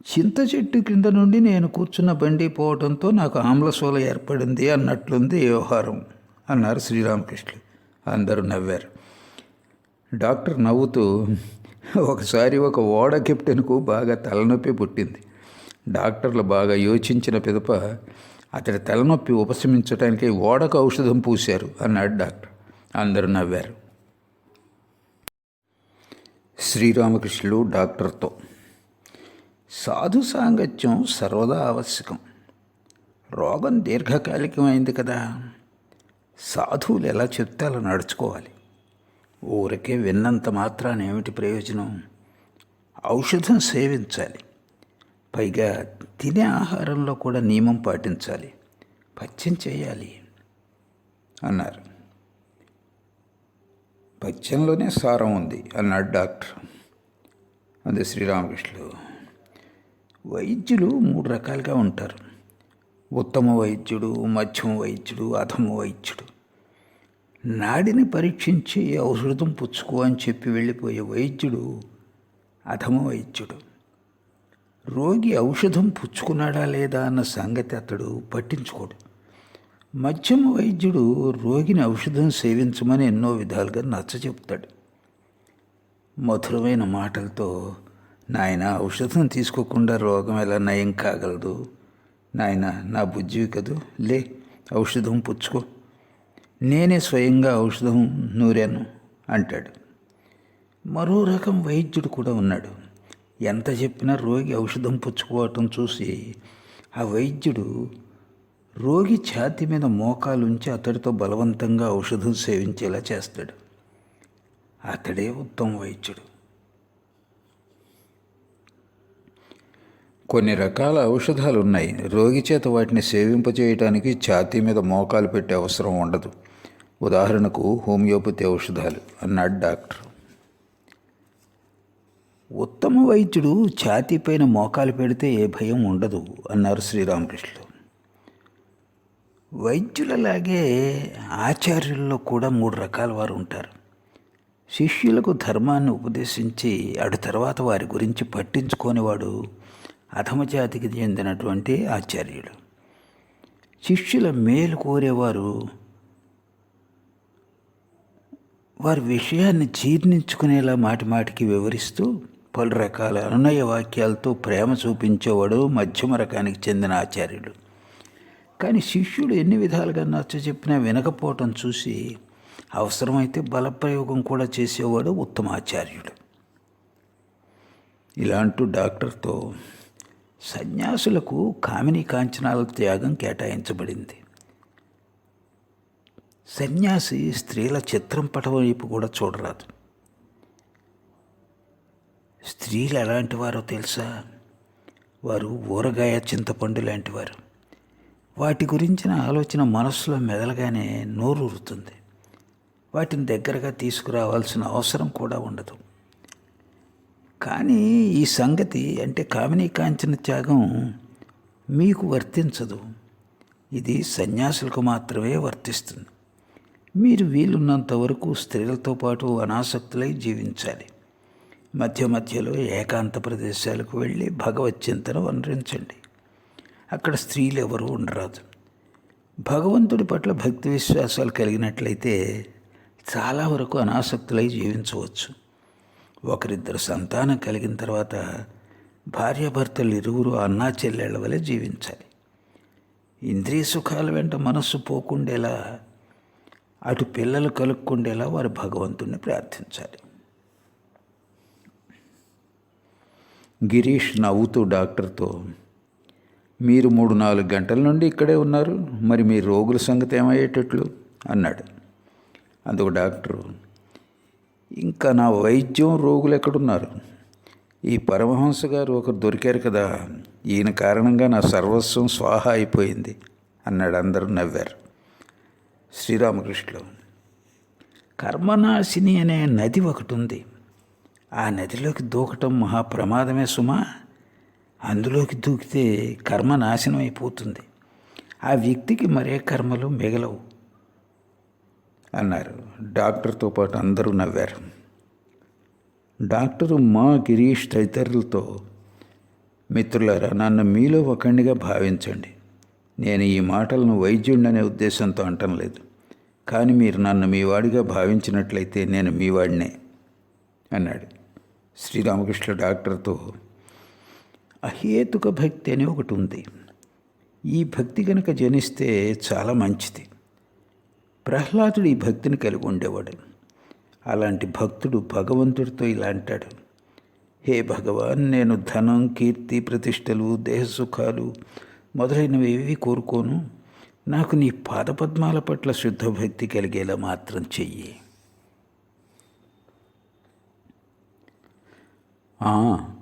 చింత చెట్టు కింద నుండి నేను కూర్చున్న బండి పోవడంతో నాకు ఆమ్లశూల ఏర్పడింది అన్నట్లుంది వ్యవహారం అన్నారు శ్రీరామకృష్ణులు. అందరూ నవ్వారు. డాక్టర్ నవ్వుతూ, ఒకసారి ఒక ఓడ కెప్టెన్కు బాగా తలనొప్పి పుట్టింది. డాక్టర్లు బాగా యోచించిన పిదప అతడి తలనొప్పి ఉపశమించడానికి ఓడకు ఔషధం పూశారు అన్నాడు డాక్టర్. అందరూ నవ్వారు. శ్రీరామకృష్ణులు డాక్టర్తో, సాధు సాంగత్యం సర్వదా ఆవశ్యకం. రోగం దీర్ఘకాలికమైంది కదా, సాధువులు ఎలా చెప్తే అలా నడుచుకోవాలి. ఊరికే విన్నంత మాత్రాన ఏమిటి ప్రయోజనం? ఔషధం సేవించాలి. పైగా తినే ఆహారంలో కూడా నియమం పాటించాలి. పథ్యం చేయాలి అన్నారు. పథ్యంలోనే సారం ఉంది అన్నాడు డాక్టర్. అదే శ్రీరామకృష్ణులు, వైద్యులు 3 రకాలుగా ఉంటారు. ఉత్తమ వైద్యుడు, మధ్యమ వైద్యుడు, అధమ వైద్యుడు. నాడిని పరీక్షించి ఔషధం పుచ్చుకో అని చెప్పి వెళ్ళిపోయే వైద్యుడు అధమ వైద్యుడు. రోగి ఔషధం పుచ్చుకున్నాడా లేదా అన్న సంగతి అతడు పట్టించుకోడు. మధ్యమ వైద్యుడు రోగిని ఔషధం సేవించమని ఎన్నో విధాలుగా నచ్చచెప్తాడు. మధురమైన మాటలతో, నాయన ఔషధం తీసుకోకుండా రోగం ఎలా నయం కాగలదు? నాయన నా బుజ్జివి కదూ, లే ఔషధం పుచ్చుకో, నేనే స్వయంగా ఔషధం నూరాను అంటాడు. మరో రకం వైద్యుడు కూడా ఉన్నాడు. ఎంత చెప్పినా రోగి ఔషధం పుచ్చుకోవటం చూసి ఆ వైద్యుడు రోగి ఛాతీ మీద మోకాలుంచి అతడితో బలవంతంగా ఔషధం సేవించేలా చేస్తాడు. అతడే ఉత్తమ వైద్యుడు. కొన్ని రకాల ఔషధాలు ఉన్నాయి. రోగి చేత వాటిని సేవింపచేయటానికి ఛాతీ మీద మోకాలు పెట్టే అవసరం ఉండదు. ఉదాహరణకు హోమియోపతి ఔషధాలు అన్నాడు డాక్టర్. ఉత్తమ వైద్యుడు ఛాతీ పైన మోకాలు పెడితే ఏ భయం ఉండదు అన్నారు శ్రీరామకృష్ణులు. వైద్యులలాగే ఆచార్యుల్లో కూడా 3 రకాల వారు ఉంటారు. శిష్యులకు ధర్మాన్ని ఉపదేశించి అటు తర్వాత వారి గురించి పట్టించుకోనివాడు అధమజాతికి చెందినటువంటి ఆచార్యుడు. శిష్యుల మేలు కోరేవారు వారి విషయాన్ని జీర్ణించుకునేలా మాటిమాటికి వివరిస్తూ పలు రకాల అనునయ వాక్యాలతో ప్రేమ చూపించేవాడు మధ్యమ రకానికి చెందిన ఆచార్యుడు. కానీ శిష్యుడు ఎన్ని విధాలుగా నచ్చ చెప్పినా వినకపోవటం చూసి అవసరమైతే బలప్రయోగం కూడా చేసేవాడు ఉత్తమాచార్యుడు. ఇలాంటి డాక్టర్తో, సన్యాసులకు కామినీ కాంచనాల త్యాగం కేటాయించబడింది. సన్యాసి స్త్రీల చిత్రం పటం వైపు కూడా చూడరాదు. స్త్రీలు ఎలాంటి వారో తెలుసా? వారు ఊరగాయ చింతపండు లాంటివారు. వాటి గురించిన ఆలోచన మనస్సులో మెదలగానే నోరూరుతుంది. వాటిని దగ్గరగా తీసుకురావాల్సిన అవసరం కూడా ఉండదు. కానీ ఈ సంగతి అంటే కామినీ కాంచన త్యాగం మీకు వర్తించదు. ఇది సన్యాసులకు మాత్రమే వర్తిస్తుంది. మీరు వీలున్నంత వరకు స్త్రీలతో పాటు అనాసక్తులై జీవించాలి. మధ్య మధ్యలో ఏకాంత ప్రదేశాలకు వెళ్ళి భగవచ్చింతన వనరించండి. అక్కడ స్త్రీలు ఎవరూ ఉండరాదు. భగవంతుడి పట్ల భక్తి విశ్వాసాలు కలిగినట్లయితే చాలా వరకు అనాసక్తులై జీవించవచ్చు. ఒకరిద్దరు సంతానం కలిగిన తర్వాత భార్యాభర్తలు ఇరువురు అన్నా చెల్లెళ్ళ వలె జీవించాలి. ఇంద్రియ సుఖాల వెంట మనస్సు పోకుండేలా, అటు పిల్లలు కలుక్కుండేలా వారు భగవంతుణ్ణి ప్రార్థించాలి. గిరీష్ నవ్వుతూ డాక్టర్తో, మీరు 3-4 గంటల నుండి ఇక్కడే ఉన్నారు, మరి మీ రోగుల సంగతి ఏమయ్యేటట్లు అన్నాడు. అందుకు డాక్టరు, ఇంకా నా వైద్యం రోగులు ఎక్కడున్నారు? ఈ పరమహంస గారు ఒకరు దొరికారు కదా, ఈయన కారణంగా నా సర్వస్వం స్వాహా అయిపోయింది అన్నాడు. అందరూ నవ్వారు. శ్రీరామకృష్ణులు, కర్మనాశిని అనే నది ఒకటి ఉంది. ఆ నదిలోకి దూకటం మహాప్రమాదమే సుమా. అందులోకి దూకితే కర్మ నాశనం అయిపోతుంది. ఆ వ్యక్తికి మరే కర్మలు మిగలవు అన్నారు. డాక్టర్తో పాటు అందరూ నవ్వారు. డాక్టరు మా గిరీష్ తదితరులతో, మిత్రులారా, నన్ను మీలో ఒకడిగా భావించండి. నేను ఈ మాటలను వైద్యుడిననే ఉద్దేశంతో అంటం లేదు. కానీ మీరు నన్ను మీ వాడిగా భావించినట్లయితే నేను మీ వాడినే అన్నాడు. శ్రీరామకృష్ణ డాక్టర్తో, అహేతుక భక్తి అని ఒకటి ఉంది. ఈ భక్తి కనుక జనిస్తే చాలా మంచిది. ప్రహ్లాదుడు ఈ భక్తిని కలిగి ఉండేవాడు. అలాంటి భక్తుడు భగవంతుడితో ఇలా అంటాడు: హే భగవాన్, నేను ధనం, కీర్తి, ప్రతిష్టలు, దేహసుఖాలు మొదలైనవి ఏవి కోరుకోను. నాకు నీ పాదపద్మాల పట్ల శుద్ధ భక్తి కలిగేలా మాత్రం చెయ్యి.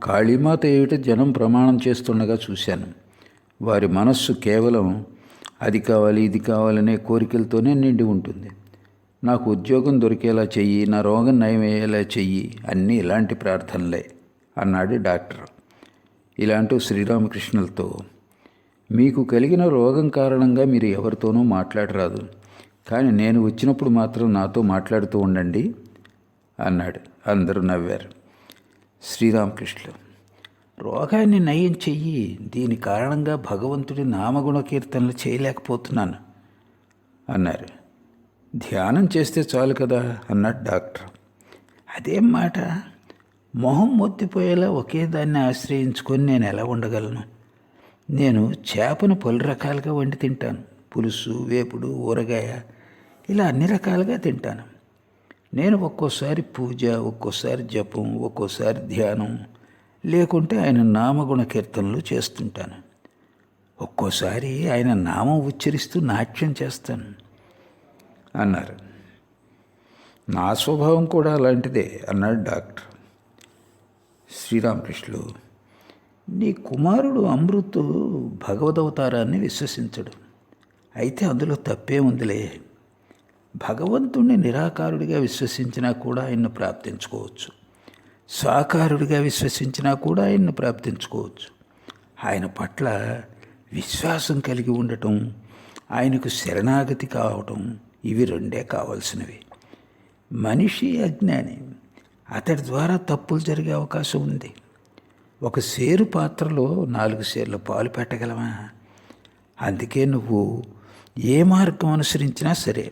కాళీమాత ఏమిటి జనం ప్రమాణం చేస్తుండగా చూశాను. వారి మనస్సు కేవలం అది కావాలి, ఇది కావాలనే కోరికలతోనే నిండి ఉంటుంది. నాకు ఉద్యోగం దొరికేలా చెయ్యి, నా రోగం నయమయ్యేలా చెయ్యి, అన్నీ ఇలాంటి ప్రార్థనలే అన్నాడు డాక్టర్. ఇలాంటి శ్రీరామకృష్ణులతో, మీకు కలిగిన రోగం కారణంగా మీరు ఎవరితోనూ మాట్లాడరాదు, కానీ నేను వచ్చినప్పుడు మాత్రం నాతో మాట్లాడుతూ ఉండండి అన్నాడు. అందరూ నవ్వారు. శ్రీరామకృష్ణులు, రోగాన్ని నయం చెయ్యి. దీని కారణంగా భగవంతుడి నామగుణ కీర్తనలు చేయలేకపోతున్నాను అన్నారు. ధ్యానం చేస్తే చాలు కదా అన్నాడు డాక్టర్. అదేం మాట, మొహం మొత్తిపోయేలా ఒకే దాన్ని ఆశ్రయించుకొని నేను ఎలా ఉండగలను? నేను చేపను పలు రకాలుగా వండి తింటాను. పులుసు, వేపుడు, ఊరగాయ, ఇలా అన్ని రకాలుగా తింటాను. నేను ఒక్కోసారి పూజ, ఒక్కోసారి జపం, ఒక్కోసారి ధ్యానం, లేకుంటే ఆయన నామగుణ కీర్తనలు చేస్తుంటాను. ఒక్కోసారి ఆయన నామం ఉచ్చరిస్తూ నాట్యం చేస్తాను అన్నారు. నా స్వభావం కూడా అలాంటిదే అన్నాడు డాక్టర్. శ్రీరామకృష్ణులు, నీ కుమారుడు అమృతు భగవదవతారాన్ని విశ్వసించడు. అయితే అందులో తప్పేముందిలే. భగవంతుణ్ణి నిరాకారుడిగా విశ్వసించినా కూడా ఆయన్ను ప్రాప్తించుకోవచ్చు. సాకారుడిగా విశ్వసించినా కూడా ఆయన్ను ప్రాప్తించుకోవచ్చు. ఆయన పట్ల విశ్వాసం కలిగి ఉండటం, ఆయనకు శరణాగతి కావటం, ఇవి రెండే కావాల్సినవి. మనిషి అజ్ఞాని, అతడి ద్వారా తప్పులు జరిగే అవకాశం ఉంది. ఒక సేరు పాత్రలో 4 సేర్ల పాలు పెట్టగలవా? అందుకే నువ్వు ఏ మార్గం అనుసరించినా సరే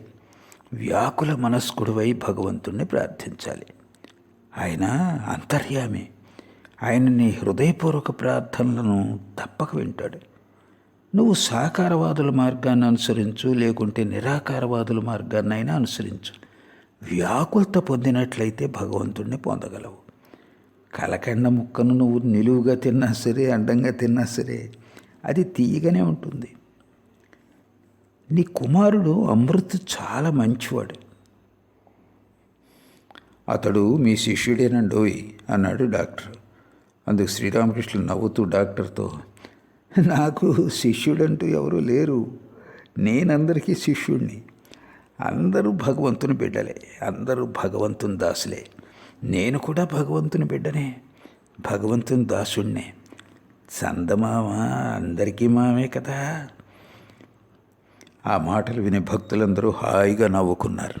వ్యాకుల మనస్కుడివై భగవంతుణ్ణి ప్రార్థించాలి. ఆయన అంతర్యామి. ఆయన నీ హృదయపూర్వక ప్రార్థనలను తప్పక వింటాడు. నువ్వు సాకారవాదుల మార్గాన్ని అనుసరించు, లేకుంటే నిరాకారవాదుల మార్గాన్నైనా అనుసరించు. వ్యాకులత పొందినట్లయితే భగవంతుణ్ణి పొందగలవు. కలకండ ముక్కను నువ్వు నిలువుగా తిన్నా సరే, అడ్డంగా తిన్నా సరే, అది తీయగానే ఉంటుంది. నీ కుమారుడు అమృత్ చాలా మంచివాడు. అతడు మీ శిష్యుడేనండోయ్ అన్నాడు డాక్టర్. అందుకు శ్రీరామకృష్ణులు నవ్వుతూ డాక్టర్తో, నాకు శిష్యుడంటూ ఎవరూ లేరు. నేనందరికీ శిష్యుడిని. అందరూ భగవంతుని బిడ్డలే, అందరూ భగవంతుని దాసులే. నేను కూడా భగవంతుని బిడ్డనే, భగవంతుని దాసుడినే. చందమామ అందరికీ మామే కదా. ఆ మాటలు విని భక్తులందరూ హాయిగా నవ్వుకున్నారు.